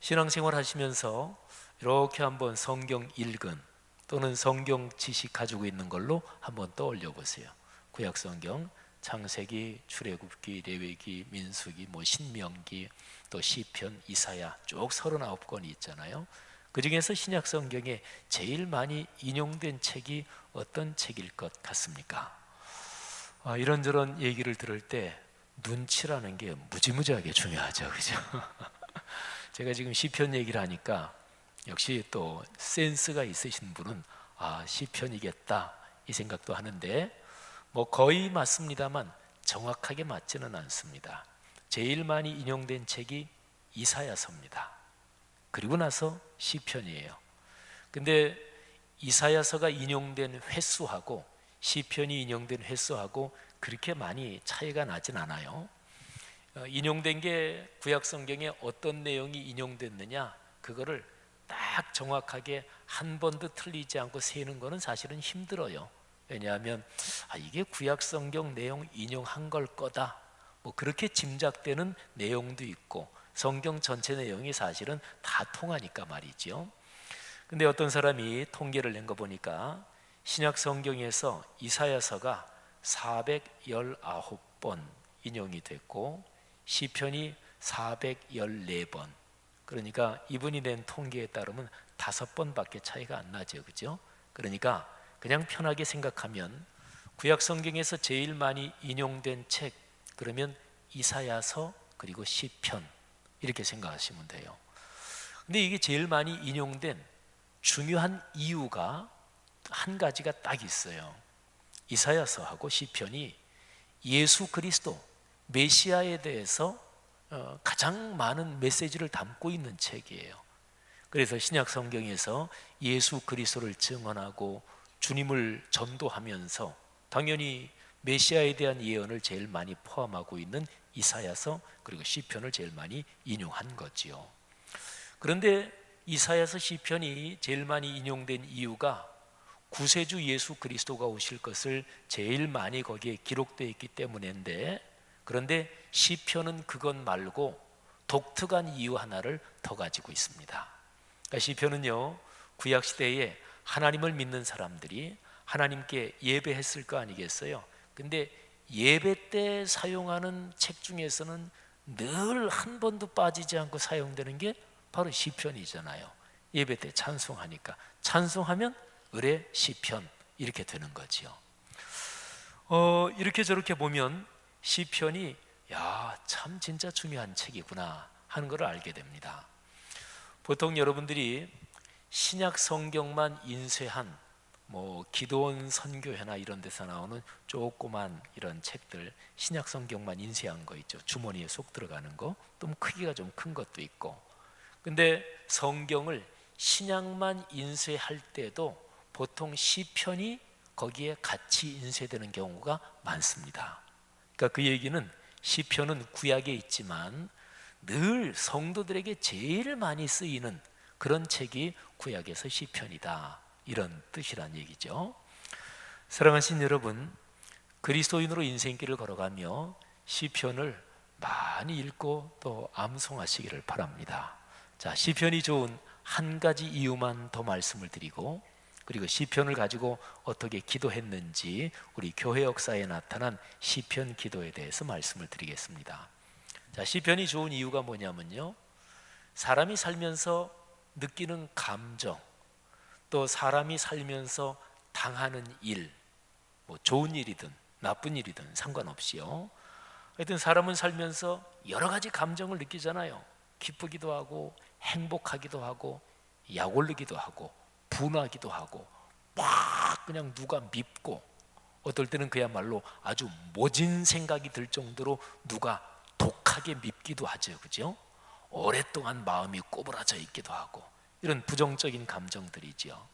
신앙생활 하시면서 이렇게 한번 성경 읽은 또는 성경 지식 가지고 있는 걸로 한번 떠올려 보세요. 구약 성경 창세기, 출애굽기, 레위기, 민수기, 신명기, 또 시편, 이사야 쭉 39권이 있잖아요. 그 중에서 신약 성경에 제일 많이 인용된 책이 어떤 책일 것 같습니까? 이런저런 얘기를 들을 때 눈치라는 게 무지무지하게 중요하죠, 그죠? 제가 지금 시편 얘기를 하니까 역시 또 센스가 있으신 분은 시편이겠다 이 생각도 하는데 거의 맞습니다만 정확하게 맞지는 않습니다. 제일 많이 인용된 책이 이사야서입니다. 그리고 나서 시편이에요. 근데 이사야서가 인용된 횟수하고 시편이 인용된 횟수하고 그렇게 많이 차이가 나진 않아요. 인용된 게 구약 성경에 어떤 내용이 인용됐느냐 그거를 딱 정확하게 한 번도 틀리지 않고 세는 거는 사실은 힘들어요. 왜냐하면 이게 구약 성경 내용 인용한 걸 거다, 뭐 그렇게 짐작되는 내용도 있고 성경 전체 내용이 사실은 다 통하니까 말이죠. 근데 어떤 사람이 통계를 낸 거 보니까 신약 성경에서 이사야서가 419번 인용이 됐고 시편이 414번, 그러니까 이분이 낸 통계에 따르면 5번밖에 차이가 안 나죠. 그죠? 그러니까 그냥 편하게 생각하면 구약 성경에서 제일 많이 인용된 책, 그러면 이사야서 그리고 시편, 이렇게 생각하시면 돼요. 근데 이게 제일 많이 인용된 중요한 이유가 한 가지가 딱 있어요. 이사야서하고 시편이 예수 그리스도 메시아에 대해서 가장 많은 메시지를 담고 있는 책이에요. 그래서 신약 성경에서 예수 그리스도를 증언하고 주님을 전도하면서 당연히 메시아에 대한 예언을 제일 많이 포함하고 있는 이사야서 그리고 시편을 제일 많이 인용한 거지요. 그런데 이사야서 시편이 제일 많이 인용된 이유가 구세주 예수 그리스도가 오실 것을 제일 많이 거기에 기록되어 있기 때문인데, 그런데 시편은 그것 말고 독특한 이유 하나를 더 가지고 있습니다. 그러니까 시편은요, 구약 시대에 하나님을 믿는 사람들이 하나님께 예배했을 거 아니겠어요? 근데 예배 때 사용하는 책 중에서는 늘 한 번도 빠지지 않고 사용되는 게 바로 시편이잖아요. 예배 때 찬송하니까 찬송하면 의뢰 시편 이렇게 되는 거지요. 이렇게 저렇게 보면 시편이 참 진짜 중요한 책이구나 하는 걸 알게 됩니다. 보통 여러분들이 신약 성경만 인쇄한 뭐 기도원 선교회나 이런 데서 나오는 조그만 이런 책들, 신약 성경만 인쇄한 거 있죠. 주머니에 쏙 들어가는 거, 또 크기가 좀 큰 것도 있고. 근데 성경을 신약만 인쇄할 때도 보통 시편이 거기에 같이 인쇄되는 경우가 많습니다. 그러니까 그 얘기는 시편은 구약에 있지만 늘 성도들에게 제일 많이 쓰이는 그런 책이 구약에서 시편이다, 이런 뜻이란 얘기죠. 사랑하신 여러분, 그리스도인으로 인생길을 걸어가며 시편을 많이 읽고 또 암송하시기를 바랍니다. 자, 시편이 좋은 한 가지 이유만 더 말씀을 드리고, 그리고 시편을 가지고 어떻게 기도했는지 우리 교회 역사에 나타난 시편 기도에 대해서 말씀을 드리겠습니다. 자, 시편이 좋은 이유가 뭐냐면요, 사람이 살면서 느끼는 감정, 또 사람이 살면서 당하는 일, 뭐 좋은 일이든 나쁜 일이든 상관없이요, 하여튼 사람은 살면서 여러 가지 감정을 느끼잖아요. 기쁘기도 하고 행복하기도 하고 약 올리기도 하고 분하기도 하고 막 그냥 누가 밉고, 어떨 때는 그야말로 아주 모진 생각이 들 정도로 누가 독하게 밉기도 하죠. 그죠? 오랫동안 마음이 꼬부라져 있기도 하고, 이런 부정적인 감정들이죠.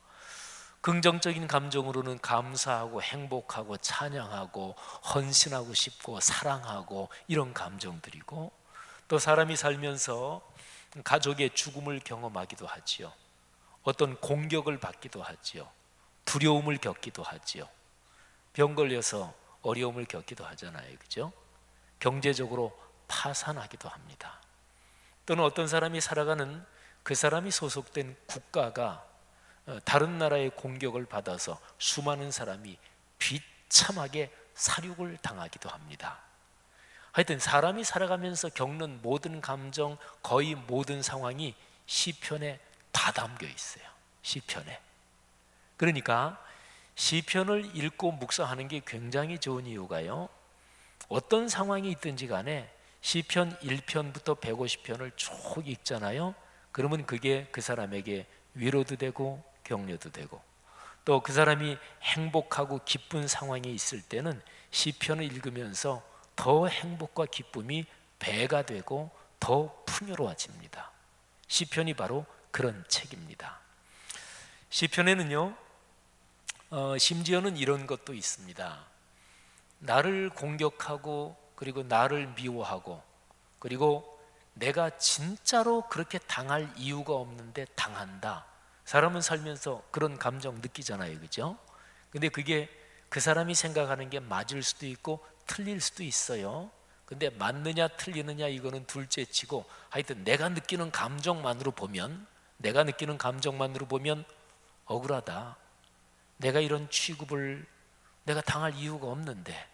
긍정적인 감정으로는 감사하고 행복하고 찬양하고 헌신하고 싶고 사랑하고 이런 감정들이고, 또 사람이 살면서 가족의 죽음을 경험하기도 하지요. 어떤 공격을 받기도 하지요. 두려움을 겪기도 하지요. 병 걸려서 어려움을 겪기도 하잖아요. 그죠? 경제적으로 파산하기도 합니다. 또는 어떤 사람이 살아가는 그 사람이 소속된 국가가 다른 나라의 공격을 받아서 수많은 사람이 비참하게 사륙을 당하기도 합니다. 하여튼 사람이 살아가면서 겪는 모든 감정, 거의 모든 상황이 시편에 다 담겨 있어요. 시편에. 그러니까 시편을 읽고 묵상하는 게 굉장히 좋은 이유가요, 어떤 상황이 있든지 간에 시편 1편부터 150편을 쭉 읽잖아요. 그러면 그게 그 사람에게 위로도 되고 격려도 되고, 또 그 사람이 행복하고 기쁜 상황에 있을 때는 시편을 읽으면서 더 행복과 기쁨이 배가 되고 더 풍요로워집니다. 시편이 바로 그런 책입니다. 시편에는요, 심지어는 이런 것도 있습니다. 나를 공격하고 그리고 나를 미워하고 그리고 내가 진짜로 그렇게 당할 이유가 없는데 당한다. 사람은 살면서 그런 감정 느끼잖아요, 그죠? 근데 그게 그 사람이 생각하는 게 맞을 수도 있고 틀릴 수도 있어요. 근데 맞느냐 틀리느냐 이거는 둘째치고, 하여튼 내가 느끼는 감정만으로 보면 억울하다. 내가 이런 취급을 내가 당할 이유가 없는데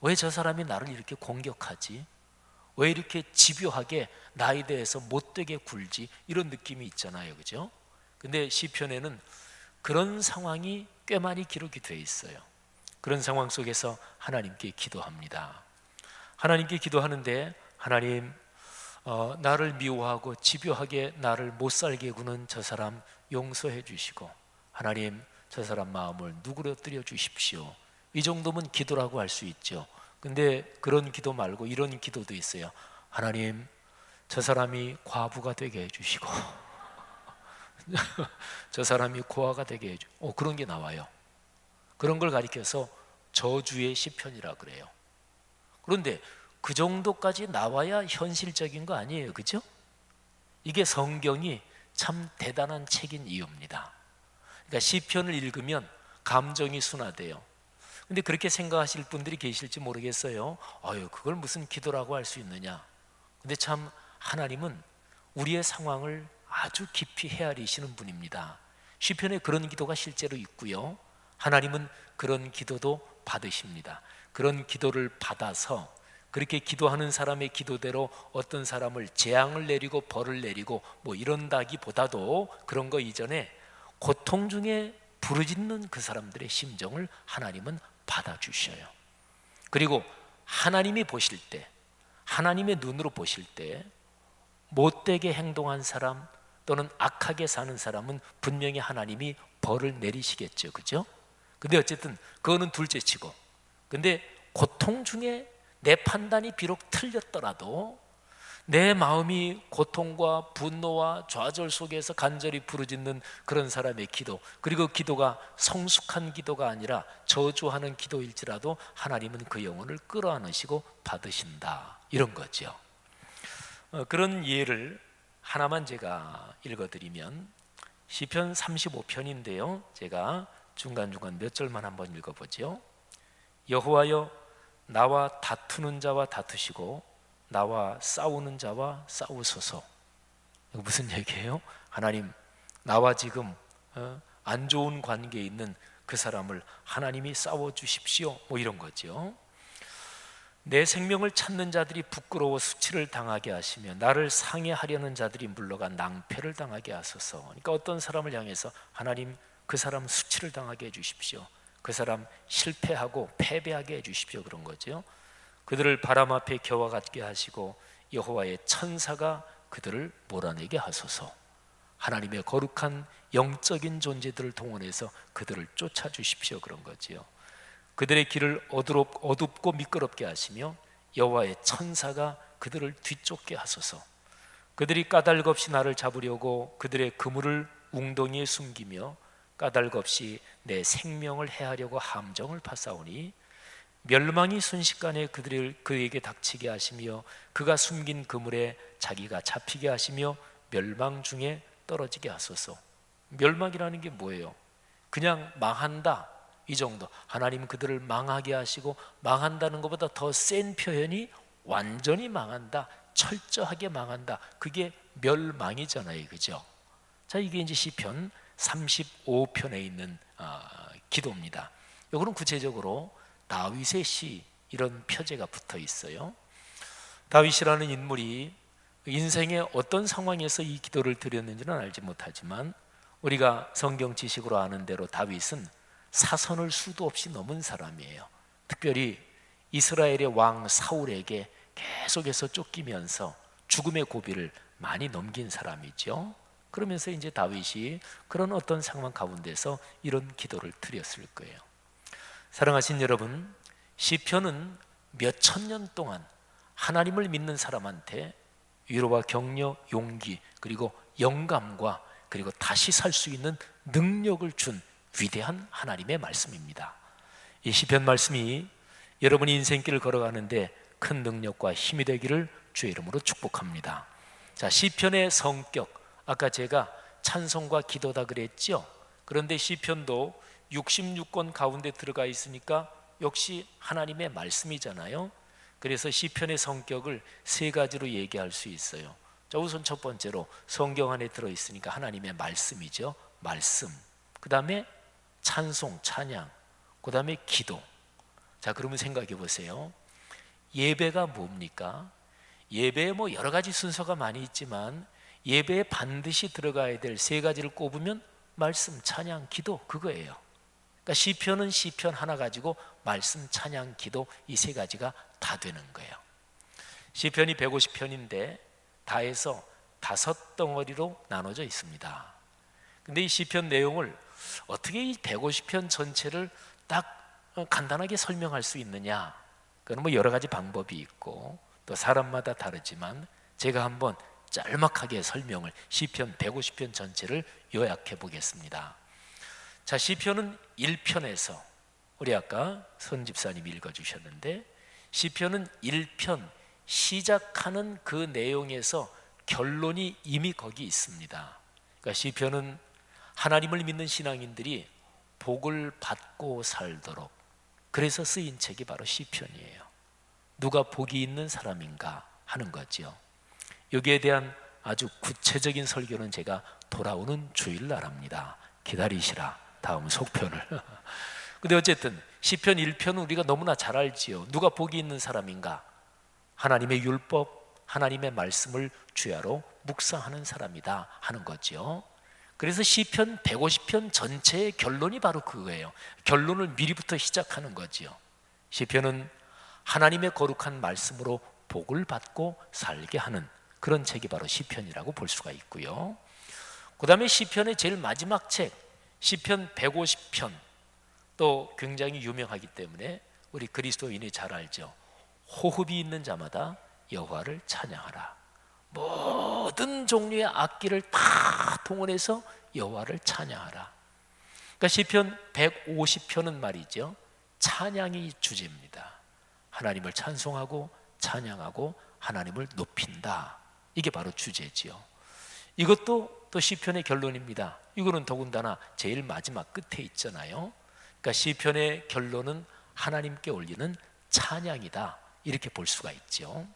왜 저 사람이 나를 이렇게 공격하지? 왜 이렇게 집요하게 나에 대해서 못되게 굴지? 이런 느낌이 있잖아요, 그죠? 근데 시편에는 그런 상황이 꽤 많이 기록이 되어 있어요. 그런 상황 속에서 하나님께 기도합니다. 하나님께 기도하는데, 하나님, 나를 미워하고 집요하게 나를 못살게 구는 저 사람 용서해 주시고, 하나님, 저 사람 마음을 누그러뜨려 주십시오. 이 정도면 기도라고 할 수 있죠. 근데 그런 기도 말고 이런 기도도 있어요. 하나님, 저 사람이 과부가 되게 해주시고 저 사람이 고아가 되게 해주시고, 그런 게 나와요. 그런 걸 가리켜서 저주의 시편이라 그래요. 그런데 그 정도까지 나와야 현실적인 거 아니에요, 그죠? 이게 성경이 참 대단한 책인 이유입니다. 그러니까 시편을 읽으면 감정이 순화돼요. 근데 그렇게 생각하실 분들이 계실지 모르겠어요. 그걸 무슨 기도라고 할 수 있느냐. 근데 참 하나님은 우리의 상황을 아주 깊이 헤아리시는 분입니다. 시편에 그런 기도가 실제로 있고요, 하나님은 그런 기도도 받으십니다. 그런 기도를 받아서 그렇게 기도하는 사람의 기도대로 어떤 사람을 재앙을 내리고 벌을 내리고 뭐 이런다기보다도 그런 거 이전에 고통 중에 부르짖는 그 사람들의 심정을 하나님은 받아주셔요. 그리고 하나님이 보실 때, 하나님의 눈으로 보실 때 못되게 행동한 사람 또는 악하게 사는 사람은 분명히 하나님이 벌을 내리시겠죠, 그죠? 근데 어쨌든 그거는 둘째치고, 근데 고통 중에 내 판단이 비록 틀렸더라도 내 마음이 고통과 분노와 좌절 속에서 간절히 부르짖는 그런 사람의 기도, 그리고 기도가 성숙한 기도가 아니라 저주하는 기도일지라도 하나님은 그 영혼을 끌어안으시고 받으신다, 이런 거죠. 그런 예를 하나만 제가 읽어드리면 시편 35편인데요 제가 중간중간 몇 절만 한번 읽어보죠. 여호와여, 나와 다투는 자와 다투시고 나와 싸우는 자와 싸우소서. 이거 무슨 얘기예요? 하나님, 나와 지금 안 좋은 관계에 있는 그 사람을 하나님이 싸워주십시오, 뭐 이런 거죠. 내 생명을 찾는 자들이 부끄러워 수치를 당하게 하시며 나를 상해하려는 자들이 물러가 낭패를 당하게 하소서. 그러니까 어떤 사람을 향해서 하나님, 그 사람 수치를 당하게 해주십시오, 그 사람 실패하고 패배하게 해주십시오, 그런 거죠. 그들을 바람 앞에 겨와 같게 하시고 여호와의 천사가 그들을 몰아내게 하소서. 하나님의 거룩한 영적인 존재들을 동원해서 그들을 쫓아주십시오, 그런 거지요. 그들의 길을 어둡고 미끄럽게 하시며 여호와의 천사가 그들을 뒤쫓게 하소서. 그들이 까닭 없이 나를 잡으려고 그들의 그물을 웅덩이에 숨기며 까닭 없이 내 생명을 해하려고 함정을 파싸우니 멸망이 순식간에 그에게 닥치게 하시며 그가 숨긴 그물에 자기가 잡히게 하시며 멸망 중에 떨어지게 하소서. 멸망이라는 게 뭐예요? 그냥 망한다, 이 정도. 하나님 그들을 망하게 하시고, 망한다는 것보다 더 센 표현이 완전히 망한다, 철저하게 망한다, 그게 멸망이잖아요, 그죠? 자, 이게 이제 시편 35편에 있는 기도입니다. 이거는 구체적으로 다윗의 시, 이런 표제가 붙어 있어요. 다윗이라는 인물이 인생의 어떤 상황에서 이 기도를 드렸는지는 알지 못하지만 우리가 성경 지식으로 아는 대로 다윗은 사선을 수도 없이 넘은 사람이에요. 특별히 이스라엘의 왕 사울에게 계속해서 쫓기면서 죽음의 고비를 많이 넘긴 사람이죠. 그러면서 이제 다윗이 그런 어떤 상황 가운데서 이런 기도를 드렸을 거예요. 사랑하신 여러분, 시편은 몇 천 년 동안 하나님을 믿는 사람한테 위로와 격려, 용기, 그리고 영감과 그리고 다시 살 수 있는 능력을 준 위대한 하나님의 말씀입니다. 이 시편 말씀이 여러분이 인생길을 걸어가는데 큰 능력과 힘이 되기를 주의 이름으로 축복합니다. 자, 시편의 성격, 아까 제가 찬송과 기도다 그랬죠. 그런데 시편도 66권 가운데 들어가 있으니까 역시 하나님의 말씀이잖아요. 그래서 시편의 성격을 세 가지로 얘기할 수 있어요. 자, 우선 첫 번째로 성경 안에 들어있으니까 하나님의 말씀이죠. 말씀. 그 다음에 찬송, 찬양. 그 다음에 기도. 자, 그러면 생각해 보세요. 예배가 뭡니까? 예배에 뭐 여러 가지 순서가 많이 있지만 예배에 반드시 들어가야 될 세 가지를 꼽으면 말씀, 찬양, 기도, 그거예요. 그러니까 시편은 시편 하나 가지고 말씀, 찬양, 기도 이 세 가지가 다 되는 거예요. 시편이 150편인데 다 해서 5덩어리로 나눠져 있습니다. 근데 이 시편 내용을 어떻게 이 150편 전체를 딱 간단하게 설명할 수 있느냐? 그건 뭐 여러 가지 방법이 있고 또 사람마다 다르지만 제가 한번 짤막하게 설명을 시편 150편 전체를 요약해 보겠습니다. 자, 시편은 1편에서 우리 아까 선 집사님이 읽어주셨는데 시편은 1편 시작하는 그 내용에서 결론이 이미 거기 있습니다. 그러니까 시편은 하나님을 믿는 신앙인들이 복을 받고 살도록 그래서 쓰인 책이 바로 시편이에요. 누가 복이 있는 사람인가 하는 거죠. 여기에 대한 아주 구체적인 설교는 제가 돌아오는 주일날 합니다. 기다리시라. 다음 속편을. 근데 어쨌든 시편 1편은 우리가 너무나 잘 알지요. 누가 복이 있는 사람인가? 하나님의 율법, 하나님의 말씀을 주야로 묵상하는 사람이다 하는 거죠. 그래서 시편 150편 전체의 결론이 바로 그거예요. 결론을 미리부터 시작하는 거죠. 시편은 하나님의 거룩한 말씀으로 복을 받고 살게 하는 그런 책이 바로 시편이라고 볼 수가 있고요. 그 다음에 시편의 제일 마지막 책 시편 150편 또 굉장히 유명하기 때문에 우리 그리스도인이 잘 알죠. 호흡이 있는 자마다 여호와를 찬양하라. 모든 종류의 악기를 다 동원해서 여호와를 찬양하라. 그러니까 시편 150편은 말이죠. 찬양이 주제입니다. 하나님을 찬송하고 찬양하고 하나님을 높인다. 이게 바로 주제지요. 이것도 또 시편의 결론입니다. 이거는 더군다나 제일 마지막 끝에 있잖아요. 그러니까 시편의 결론은 하나님께 올리는 찬양이다. 이렇게 볼 수가 있죠.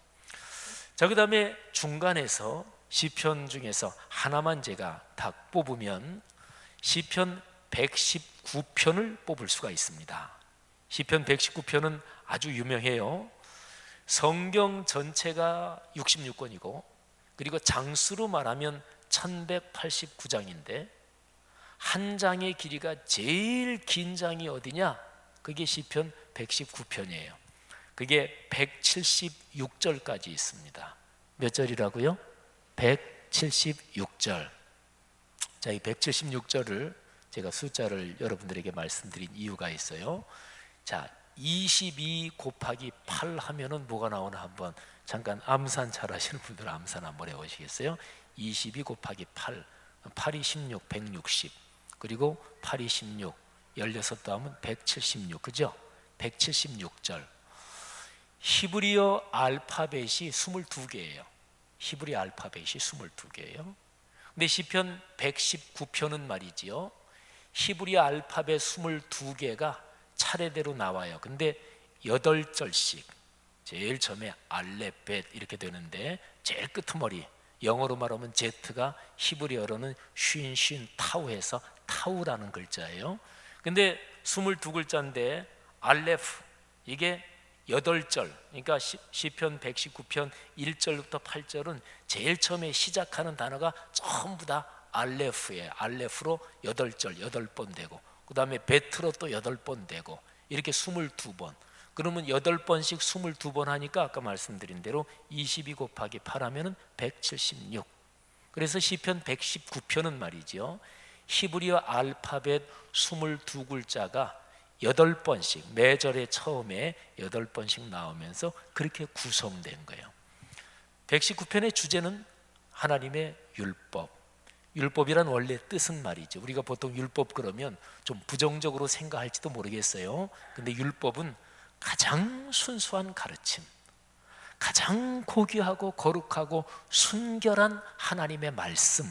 자, 그 다음에 중간에서 시편 중에서 하나만 제가 딱 뽑으면 시편 119편을 뽑을 수가 있습니다. 시편 119편은 아주 유명해요. 성경 전체가 66권이고 그리고 장수로 말하면 1189장인데 한 장의 길이가 제일 긴 장이 어디냐? 그게 시편 119편이에요. 그게 176절까지 있습니다. 몇 절이라고요? 176절. 자, 이 176절을 제가 숫자를 여러분들에게 말씀드린 이유가 있어요. 자, 22 곱하기 8 하면은 뭐가 나오나 한번 잠깐 암산 잘 하시는 분들은 암산 한번 해보시겠어요? 22 곱하기 8, 8이 16, 160 그리고 8이 16, 16도 하면 176 그죠? 176절. 히브리어 알파벳이 22개예요. 히브리 알파벳이 22개예요. 근데 시편 119편은 말이지요. 히브리 알파벳 22개가 차례대로 나와요. 근데 8절씩 제일 처음에 알레벳 이렇게 되는데 제일 끄트머리 영어로 말하면 Z가 히브리어로는 쉰 타우해서 타우라는 글자예요. 근데 22글자인데 알레프 이게 8절 그러니까 시편 119편 1절부터 8절은 제일 처음에 시작하는 단어가 전부 다 알레프예요. 알레프로 8절 8번 되고 그 다음에 베트로 또 8번 되고 이렇게 22번 그러면 8번씩 22번 하니까 아까 말씀드린 대로 22 곱하기 8 하면 176 그래서 시편 119편은 말이죠. 히브리어 알파벳 22글자가 8번씩 매절의 처음에 8번씩 나오면서 그렇게 구성된 거예요. 119편의 주제는 하나님의 율법. 율법이란 원래 뜻은 말이죠. 우리가 보통 율법 그러면 좀 부정적으로 생각할지도 모르겠어요. 근데 율법은 가장 순수한 가르침, 가장 고귀하고 거룩하고 순결한 하나님의 말씀,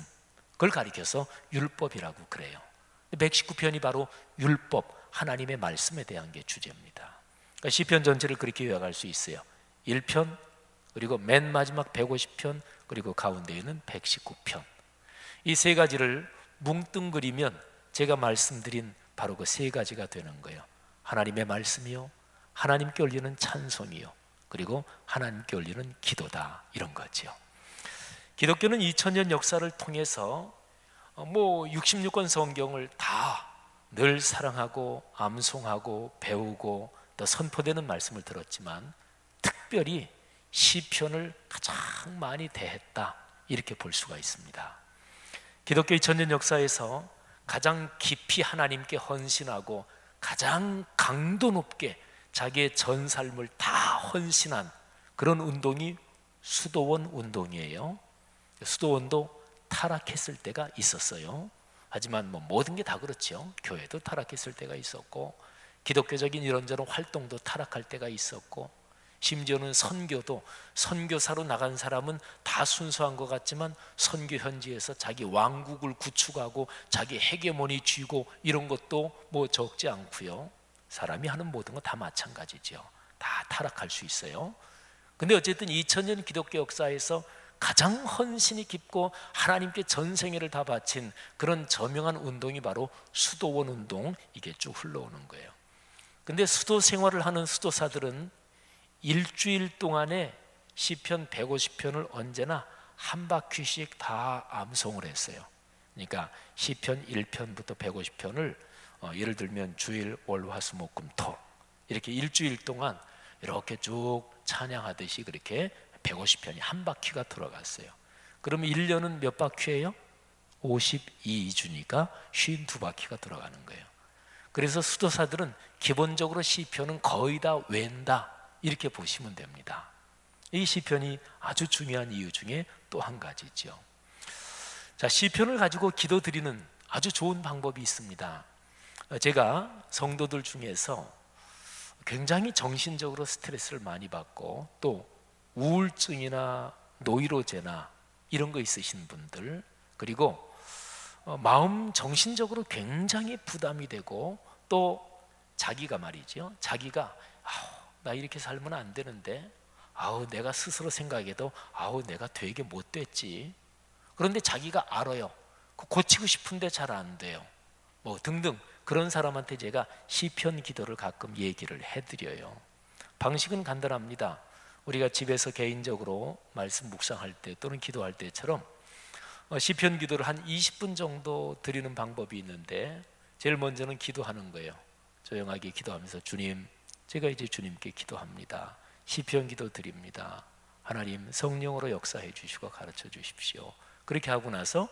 그걸 가리켜서 율법이라고 그래요. 119편이 바로 율법, 하나님의 말씀에 대한 게 주제입니다. 그러니까 시편 전체를 그렇게 요약할 수 있어요. 1편, 그리고 맨 마지막 150편, 그리고 가운데에는 119편. 이 세 가지를 뭉뚱그리면 제가 말씀드린 바로 그 세 가지가 되는 거예요. 하나님의 말씀이요, 하나님께 올리는 찬송이요, 그리고 하나님께 올리는 기도다, 이런 거죠. 기독교는 2000년 역사를 통해서 66권 성경을 다 늘 사랑하고 암송하고 배우고 또 선포되는 말씀을 들었지만 특별히 시편을 가장 많이 대했다, 이렇게 볼 수가 있습니다. 기독교 2000년 역사에서 가장 깊이 하나님께 헌신하고 가장 강도 높게 자기의 전 삶을 다 헌신한 그런 운동이 수도원 운동이에요. 수도원도 타락했을 때가 있었어요. 하지만 모든 게 다 그렇죠. 교회도 타락했을 때가 있었고, 기독교적인 이런저런 활동도 타락할 때가 있었고, 심지어는 선교도 선교사로 나간 사람은 다 순수한 것 같지만 선교 현지에서 자기 왕국을 구축하고 자기 헤게모니 쥐고 이런 것도 적지 않고요. 사람이 하는 모든 건 다 마찬가지죠. 다 타락할 수 있어요. 근데 어쨌든 2000년 기독교 역사에서 가장 헌신이 깊고 하나님께 전생애를 다 바친 그런 저명한 운동이 바로 수도원 운동, 이게 쭉 흘러오는 거예요. 근데 수도 생활을 하는 수도사들은 일주일 동안에 시편 150편을 언제나 한 바퀴씩 다 암송을 했어요. 그러니까 시편 1편부터 150편을 예를 들면 주일, 월, 화, 수, 목, 금, 토 이렇게 일주일 동안 이렇게 쭉 찬양하듯이 그렇게 150편이 한 바퀴가 돌아갔어요. 그러면 1년은 몇 바퀴예요? 52주니까 52바퀴가 돌아가는 거예요. 그래서 수도사들은 기본적으로 시편은 거의 다 외운다, 이렇게 보시면 됩니다. 이 시편이 아주 중요한 이유 중에 또 한 가지죠. 자, 시편을 가지고 기도 드리는 아주 좋은 방법이 있습니다. 제가 성도들 중에서 굉장히 정신적으로 스트레스를 많이 받고 또 우울증이나 노이로제나 이런 거 있으신 분들, 그리고 마음 정신적으로 굉장히 부담이 되고 또 자기가 말이죠, 자기가 나 이렇게 살면 안 되는데, 내가 스스로 생각해도 내가 되게 못됐지, 그런데 자기가 알아요. 고치고 싶은데 잘 안 돼요, 등등. 그런 사람한테 제가 시편 기도를 가끔 얘기를 해드려요. 방식은 간단합니다. 우리가 집에서 개인적으로 말씀 묵상할 때 또는 기도할 때처럼 시편 기도를 한 20분 정도 드리는 방법이 있는데, 제일 먼저는 기도하는 거예요. 조용하게 기도하면서 주님, 제가 이제 주님께 기도합니다. 시편 기도 드립니다. 하나님 성령으로 역사해 주시고 가르쳐 주십시오. 그렇게 하고 나서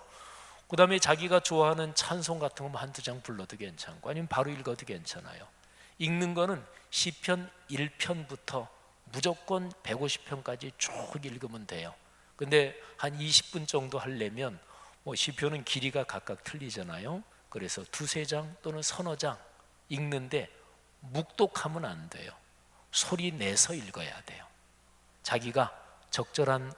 그 다음에 자기가 좋아하는 찬송 같은 거 한두 장 불러도 괜찮고 아니면 바로 읽어도 괜찮아요. 읽는 거는 시편 1편부터 무조건 150편까지 쭉 읽으면 돼요. 근데 한 20분 정도 하려면 시편은 길이가 각각 틀리잖아요. 그래서 두세 장 또는 서너 장 읽는데 묵독하면 안 돼요. 소리 내서 읽어야 돼요. 자기가 적절한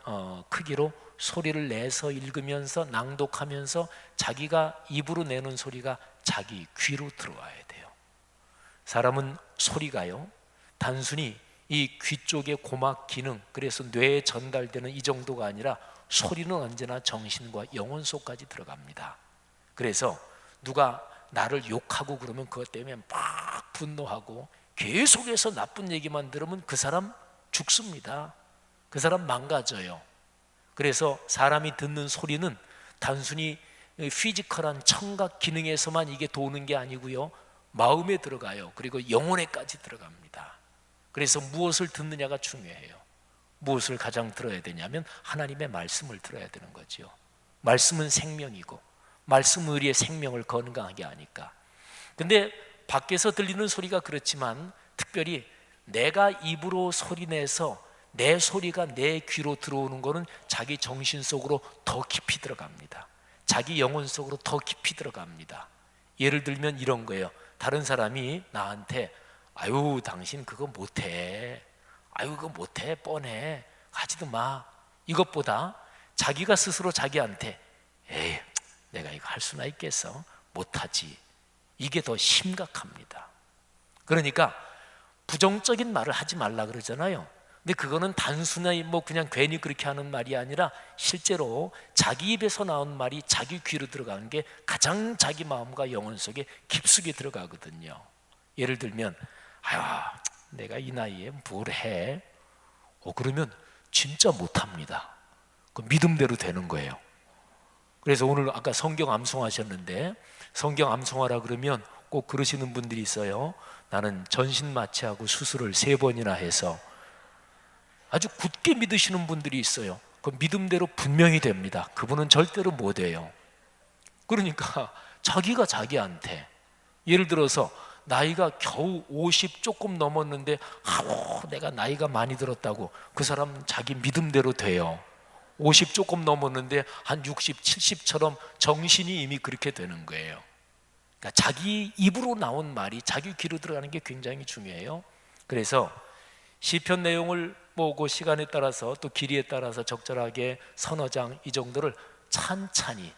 크기로 소리를 내서 읽으면서 낭독하면서 자기가 입으로 내는 소리가 자기 귀로 들어와야 돼요. 사람은 소리가요, 단순히 이 귀 쪽의 고막 기능, 그래서 뇌에 전달되는 이 정도가 아니라 소리는 언제나 정신과 영혼 속까지 들어갑니다. 그래서 누가 나를 욕하고 그러면 그것 때문에 막 분노하고 계속해서 나쁜 얘기만 들으면 그 사람 죽습니다. 그 사람 망가져요. 그래서 사람이 듣는 소리는 단순히 피지컬한 청각 기능에서만 이게 도는 게 아니고요, 마음에 들어가요. 그리고 영혼에까지 들어갑니다. 그래서 무엇을 듣느냐가 중요해요. 무엇을 가장 들어야 되냐면 하나님의 말씀을 들어야 되는 거죠. 말씀은 생명이고 말씀은 우리의 생명을 건강하게 하니까. 근데 밖에서 들리는 소리가 그렇지만 특별히 내가 입으로 소리내서 내 소리가 내 귀로 들어오는 거는 자기 정신 속으로 더 깊이 들어갑니다. 자기 영혼 속으로 더 깊이 들어갑니다. 예를 들면 이런 거예요. 다른 사람이 나한테 아유 당신 그거 못해, 아유 그거 못해, 뻔해, 하지도 마. 이것보다 자기가 스스로 자기한테 에이 내가 이거 할 수나 있겠어, 못하지, 이게 더 심각합니다. 그러니까 부정적인 말을 하지 말라 그러잖아요. 근데 그거는 단순히 뭐 그냥 괜히 그렇게 하는 말이 아니라 실제로 자기 입에서 나온 말이 자기 귀로 들어가는 게 가장 자기 마음과 영혼 속에 깊숙이 들어가거든요. 예를 들면 아유 내가 이 나이에 뭘 해? 그러면 진짜 못합니다. 그 믿음대로 되는 거예요. 그래서 오늘 아까 성경 암송하셨는데 성경 암송하라 그러면 꼭 그러시는 분들이 있어요. 나는 전신 마취하고 수술을 3번이나 해서, 아주 굳게 믿으시는 분들이 있어요. 그 믿음대로 분명히 됩니다. 그분은 절대로 못 해요. 그러니까 자기가 자기한테, 예를 들어서 나이가 겨우 50 조금 넘었는데 내가 나이가 많이 들었다고 그 사람 자기 믿음대로 돼요. 50 조금 넘었는데 한 60, 70처럼 정신이 이미 그렇게 되는 거예요. 그러니까 자기 입으로 나온 말이 자기 귀로 들어가는 게 굉장히 중요해요. 그래서 시편 내용을 보고 시간에 따라서 또 길이에 따라서 적절하게 서너 장 이 정도를 찬찬히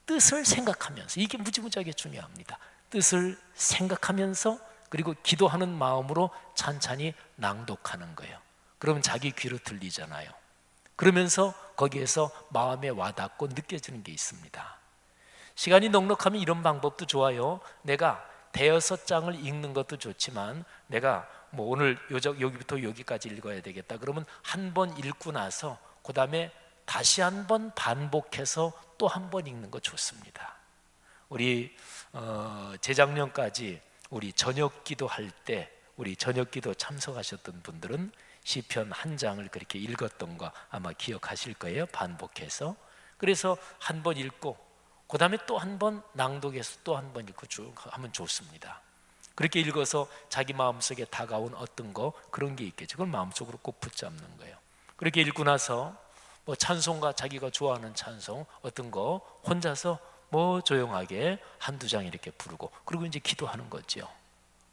뜻을 생각하면서, 이게 무지무지하게 중요합니다. 뜻을 생각하면서 그리고 기도하는 마음으로 찬찬히 낭독하는 거예요. 그러면 자기 귀로 들리잖아요. 그러면서 거기에서 마음에 와닿고 느껴지는 게 있습니다. 시간이 넉넉하면 이런 방법도 좋아요. 내가 대여섯 장을 읽는 것도 좋지만 내가 뭐 오늘 여기부터 여기까지 읽어야 되겠다 그러면 한 번 읽고 나서 그 다음에 다시 한 번 반복해서 또 한 번 읽는 거 좋습니다. 우리 재작년까지 우리 저녁기도 할 때 우리 저녁기도 참석하셨던 분들은 시편 한 장을 그렇게 읽었던 거 아마 기억하실 거예요. 반복해서. 그래서 한 번 읽고 그 다음에 또 한 번 낭독해서 또 한 번 읽고 쭉 하면 좋습니다. 그렇게 읽어서 자기 마음속에 다가온 어떤 거 그런 게 있겠죠. 그걸 마음속으로 꼭 붙잡는 거예요. 그렇게 읽고 나서 뭐 찬송가, 자기가 좋아하는 찬송 어떤 거 혼자서 뭐 조용하게 한두 장 이렇게 부르고 그리고 이제 기도하는 거죠.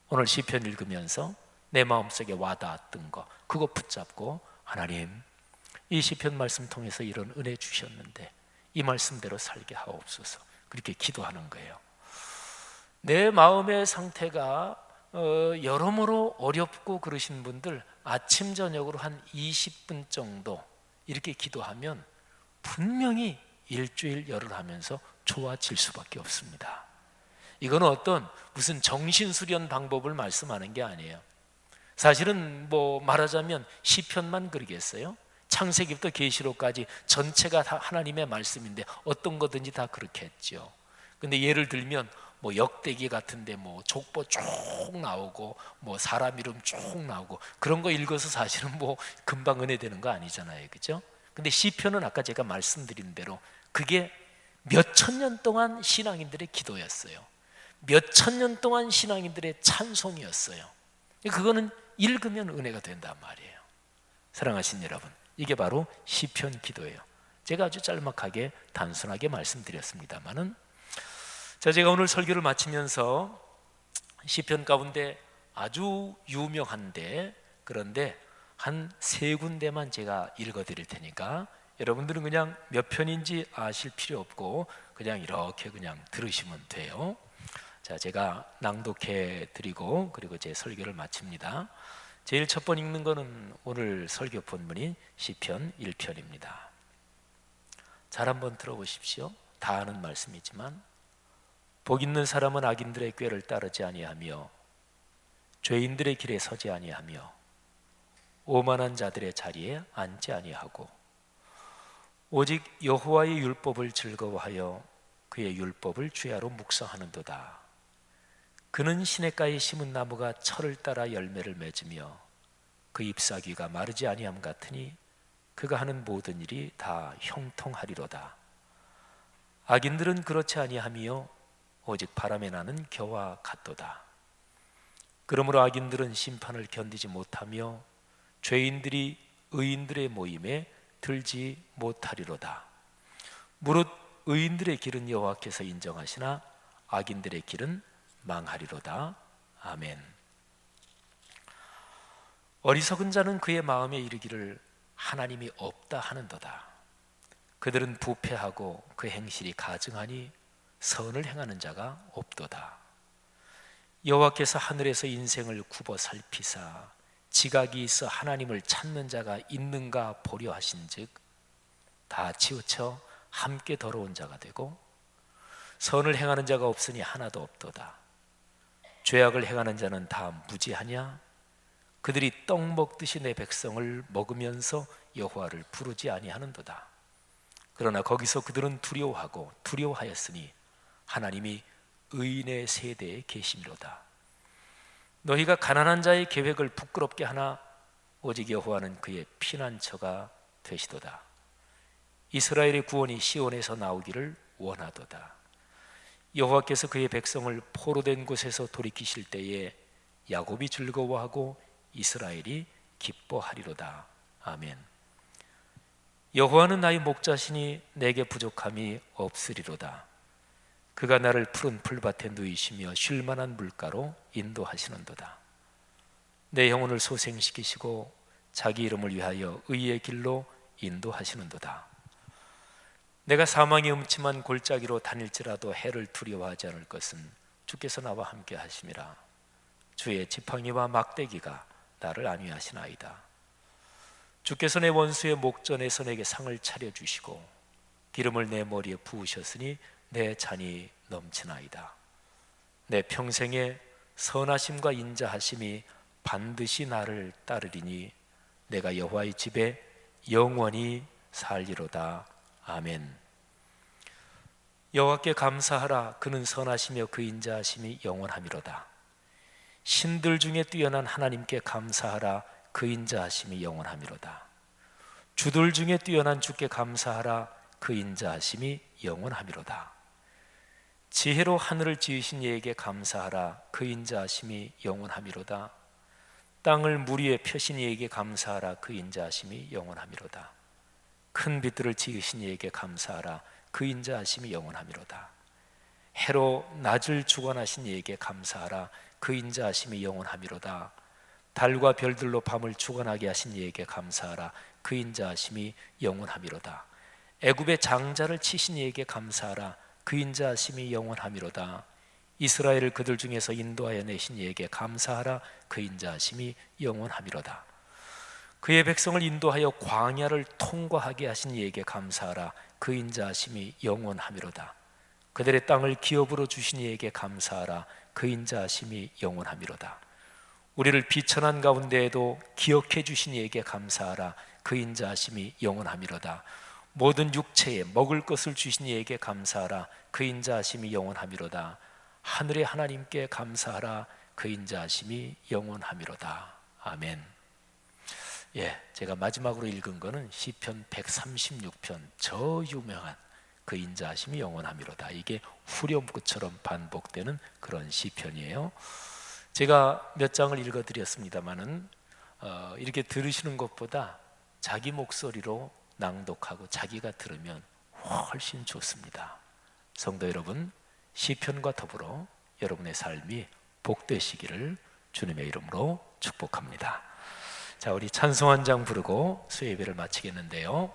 오늘 시편 읽으면서 내 마음속에 와닿았던 거 그거 붙잡고 하나님 이 시편 말씀 통해서 이런 은혜 주셨는데 이 말씀대로 살게 하옵소서, 그렇게 기도하는 거예요. 내 마음의 상태가 여러모로 어렵고 그러신 분들 아침 저녁으로 한 20분 정도 이렇게 기도하면 분명히 일주일 열흘 하면서 좋아질 수밖에 없습니다. 이거는 어떤 무슨 정신수련 방법을 말씀하는 게 아니에요. 사실은 뭐 말하자면 시편만 그러겠어요? 창세기부터 계시록까지 전체가 다 하나님의 말씀인데 어떤 거든지 다 그렇게 했죠. 근데 예를 들면 뭐 역대기 같은데 뭐 족보 쭉 나오고 뭐 사람 이름 쭉 나오고 그런 거 읽어서 사실은 뭐 금방 은혜 되는 거 아니잖아요, 그죠? 근데 시편은 아까 제가 말씀드린 대로 그게 몇 천 년 동안 신앙인들의 기도였어요. 몇 천 년 동안 신앙인들의 찬송이었어요. 그거는 읽으면 은혜가 된단 말이에요. 사랑하신 여러분, 이게 바로 시편 기도예요. 제가 아주 짤막하게 단순하게 말씀드렸습니다만은, 자, 제가 오늘 설교를 마치면서 시편 가운데 아주 유명한데 그런데 한 3군데만 제가 읽어드릴 테니까 여러분들은 그냥 몇 편인지 아실 필요 없고 그냥 이렇게 그냥 들으시면 돼요. 자, 제가 낭독해 드리고 그리고 제 설교를 마칩니다. 제일 첫 번 읽는 거는 오늘 설교 본문인 시편 1편입니다. 잘 한번 들어보십시오. 다 아는 말씀이지만 복 있는 사람은 악인들의 꾀를 따르지 아니하며 죄인들의 길에 서지 아니하며 오만한 자들의 자리에 앉지 아니하고 오직 여호와의 율법을 즐거워하여 그의 율법을 주야로 묵상하는도다. 그는 시냇가에 심은 나무가 철을 따라 열매를 맺으며 그 잎사귀가 마르지 아니함 같으니 그가 하는 모든 일이 다 형통하리로다. 악인들은 그렇지 아니하며 오직 바람에 나는 겨와 같도다. 그러므로 악인들은 심판을 견디지 못하며 죄인들이 의인들의 모임에 들지 못하리로다. 무릇 의인들의 길은 여호와께서 인정하시나 악인들의 길은 망하리로다. 아멘. 어리석은 자는 그의 마음에 이르기를 하나님이 없다 하는도다. 그들은 부패하고 그 행실이 가증하니 선을 행하는 자가 없도다. 여호와께서 하늘에서 인생을 굽어 살피사 지각이 있어 하나님을 찾는 자가 있는가 보려 하신즉 다 치우쳐 함께 더러운 자가 되고 선을 행하는 자가 없으니 하나도 없도다. 죄악을 행하는 자는 다 무지하냐? 그들이 떡 먹듯이 내 백성을 먹으면서 여호와를 부르지 아니하는도다. 그러나 거기서 그들은 두려워하고 두려워하였으니 하나님이 의인의 세대에 계심이로다. 너희가 가난한 자의 계획을 부끄럽게 하나 오직 여호와는 그의 피난처가 되시도다. 이스라엘의 구원이 시온에서 나오기를 원하도다. 여호와께서 그의 백성을 포로된 곳에서 돌이키실 때에 야곱이 즐거워하고 이스라엘이 기뻐하리로다. 아멘. 여호와는 나의 목자시니 내게 부족함이 없으리로다. 그가 나를 푸른 풀밭에 누이시며 쉴만한 물가로 인도하시는도다. 내 영혼을 소생시키시고 자기 이름을 위하여 의의 길로 인도하시는도다. 내가 사망의 음침한 골짜기로 다닐지라도 해를 두려워하지 않을 것은 주께서 나와 함께 하심이라. 주의 지팡이와 막대기가 나를 안위하시나이다. 주께서 내 원수의 목전에서 내게 상을 차려주시고 기름을 내 머리에 부으셨으니 내 잔이 넘치나이다. 내 평생에 선하심과 인자하심이 반드시 나를 따르리니 내가 여호와의 집에 영원히 살리로다. 아멘. 여호와께 감사하라. 그는 선하시며 그 인자하심이 영원함이로다. 신들 중에 뛰어난 하나님께 감사하라. 그 인자하심이 영원함이로다. 주들 중에 뛰어난 주께 감사하라. 그 인자하심이 영원함이로다. 지혜로 하늘을 지으신 이에게 감사하라. 그 인자하심이 영원함이로다. 땅을 물 위에 펴신 이에게 감사하라. 그 인자하심이 영원함이로다. 큰 빛들을 지으신 이에게 감사하라. 그 인자하심이 영원함이로다. 해로 낮을 주관하신 이에게 감사하라. 그 인자하심이 영원함이로다. 달과 별들로 밤을 주관하게 하신 이에게 감사하라. 그 인자하심이 영원함이로다. 애굽의 장자를 치신 이에게 감사하라. 그 인자하심이 영원함이로다. 이스라엘을 그들 중에서 인도하여 내신 이에게 감사하라. 그 인자하심이 영원함이로다. 그의 백성을 인도하여 광야를 통과하게 하신 이에게 감사하라. 그 인자하심이 영원함이로다. 그들의 땅을 기업으로 주신 이에게 감사하라. 그 인자하심이 영원함이로다. 우리를 비천한 가운데에도 기억해 주신 이에게 감사하라. 그 인자하심이 영원함이로다. 모든 육체에 먹을 것을 주신 이에게 감사하라. 그 인자하심이 영원함이로다. 하늘의 하나님께 감사하라. 그 인자하심이 영원함이로다. 아멘. 제가 마지막으로 읽은 거는 시편 136편 저 유명한 그 인자하심이 영원함이로다. 이게 후렴구처럼 반복되는 그런 시편이에요. 제가 몇 장을 읽어드렸습니다마는 이렇게 들으시는 것보다 자기 목소리로 낭독하고 자기가 들으면 훨씬 좋습니다. 성도 여러분, 시편과 더불어 여러분의 삶이 복되시기를 주님의 이름으로 축복합니다. 자, 우리 찬송 한 장 부르고 수요예배를 마치겠는데요.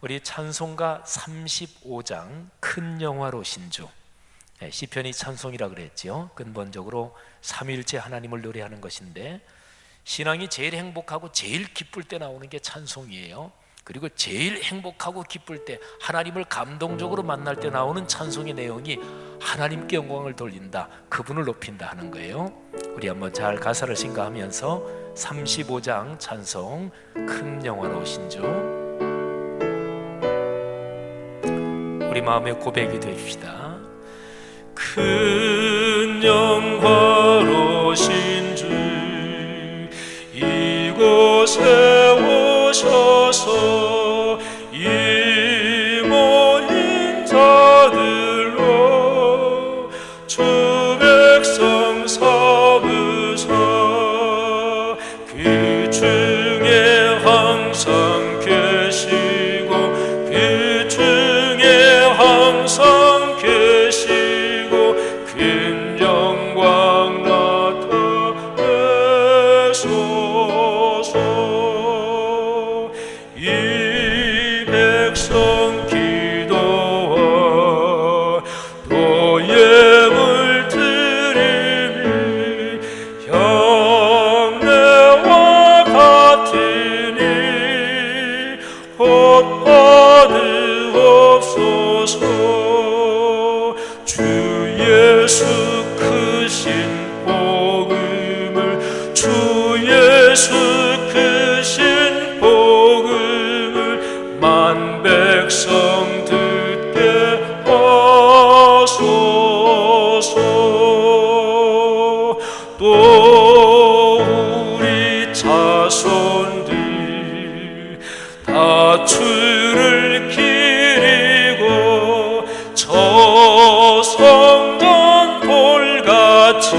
우리 찬송가 35장 큰 영화로신 주. 시편이 찬송이라 그랬죠. 근본적으로 삼위일체 하나님을 노래하는 것인데 신앙이 제일 행복하고 제일 기쁠 때 나오는 게 찬송이에요. 그리고 제일 행복하고 기쁠 때 하나님을 감동적으로 만날 때 나오는 찬송의 내용이 하나님께 영광을 돌린다, 그분을 높인다 하는 거예요. 우리 한번 잘 가사를 생각하면서 35장 찬송 큰 영화로우신 주 우리 마음의 고백이 되십시다. 큰 영화로우신 주 이곳에 오셔서 이 모인 자들로 주 백성 삼으사 그 중에 항상 계시고 그 중에 항상 계시고 큰 영광 나타내소 또 우리 자손들 다 주를 기리고 저 성전 돌같이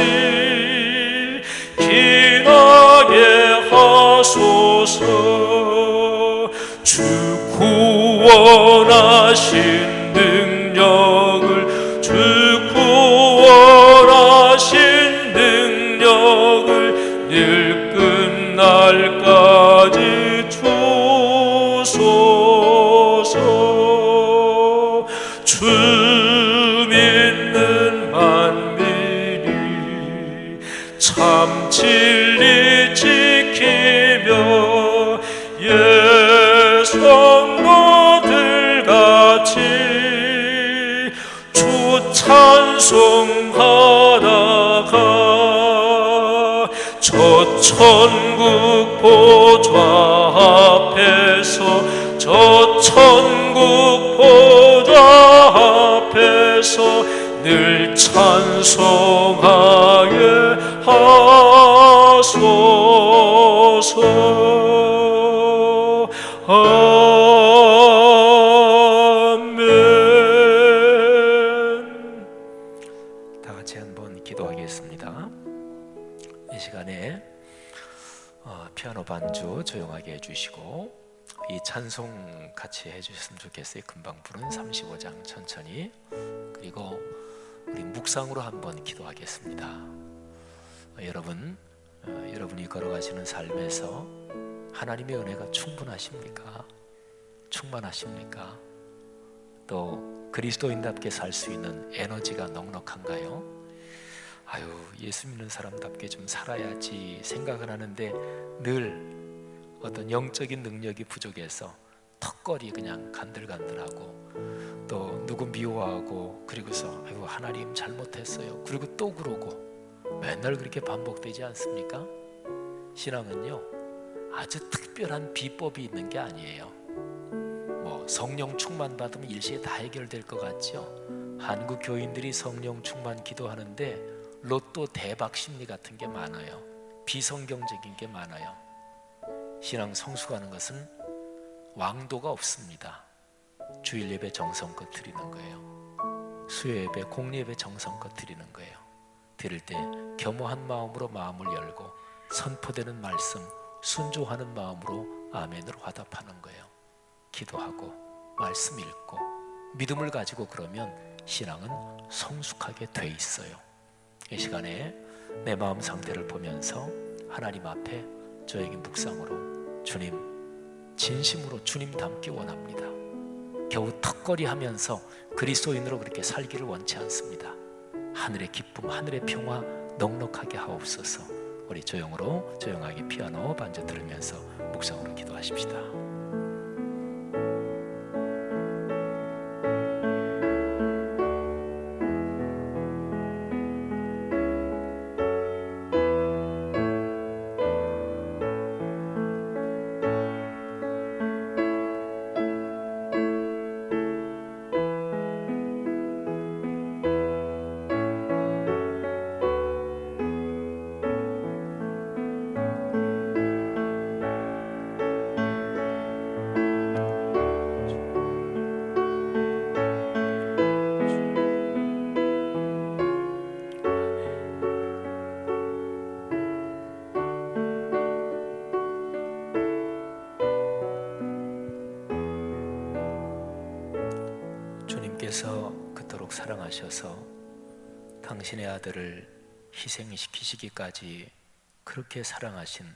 기나게 하소서. 주 구원하신 능력을, 주 구원하신 능력을 늘 끝날까지 주소서. 주 믿는 만민이 참 진리 지키며 예 성도들 같이 주 찬송하다가 저 천국 보좌 앞에서, 저 천국 보좌 앞에서 늘 찬송하게 하소서. 아멘. 다 같이 한번 기도하겠습니다. 이 시간에 피아노 반주 조용하게 해주시고 이 찬송 같이 해주셨으면 좋겠어요. 금방 부른 35장 천천히. 그리고 우리 묵상으로 한번 기도하겠습니다. 여러분이 걸어가시는 삶에서 하나님의 은혜가 충분하십니까? 충만하십니까? 또 그리스도인답게 살 수 있는 에너지가 넉넉한가요? 예수 믿는 사람답게 좀 살아야지 생각을 하는데 늘 어떤 영적인 능력이 부족해서 턱걸이 그냥 간들간들하고, 또 누구 미워하고, 그리고서 하나님 잘못했어요, 그리고 또 그러고, 맨날 그렇게 반복되지 않습니까? 신앙은요 아주 특별한 비법이 있는 게 아니에요. 성령 충만 받으면 일시에 다 해결될 것 같죠? 한국 교인들이 성령 충만 기도하는데 로또 대박 심리 같은 게 많아요. 비성경적인 게 많아요. 신앙 성숙하는 것은 왕도가 없습니다. 주일 예배 정성껏 드리는 거예요. 수요 예배, 공리 예배 정성껏 드리는 거예요. 드릴 때 겸허한 마음으로 마음을 열고 선포되는 말씀 순종하는 마음으로 아멘으로 화답하는 거예요. 기도하고 말씀 읽고 믿음을 가지고 그러면 신앙은 성숙하게 돼 있어요. 이 시간에 내 마음 상태를 보면서 하나님 앞에 저에게 묵상으로 주님, 진심으로 주님 닮기 원합니다. 겨우 턱걸이 하면서 그리스도인으로 그렇게 살기를 원치 않습니다. 하늘의 기쁨, 하늘의 평화 넉넉하게 하옵소서. 우리 조용하게 피아노 반주 들으면서 묵상으로 기도하십시다. 주님께서 그토록 사랑하셔서 당신의 아들을 희생시키시기까지 그렇게 사랑하신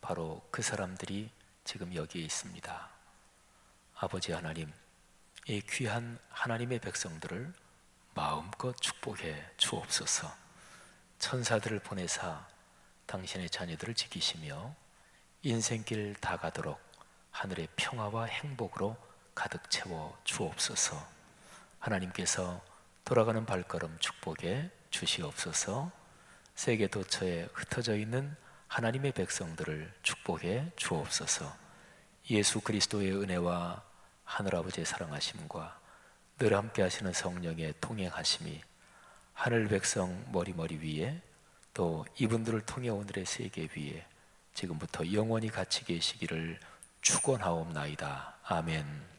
바로 그 사람들이 지금 여기에 있습니다. 아버지 하나님, 이 귀한 하나님의 백성들을 마음껏 축복해 주옵소서. 천사들을 보내사 당신의 자녀들을 지키시며 인생길 다 가도록 하늘의 평화와 행복으로 가득 채워 주옵소서. 하나님께서 돌아가는 발걸음 축복해 주시옵소서. 세계 도처에 흩어져 있는 하나님의 백성들을 축복해 주옵소서. 예수 그리스도의 은혜와 하늘아버지의 사랑하심과 늘 함께 하시는 성령의 통행하심이 하늘 백성 머리 위에 또 이분들을 통해 오늘의 세계 위에 지금부터 영원히 같이 계시기를 축원하옵나이다. 아멘.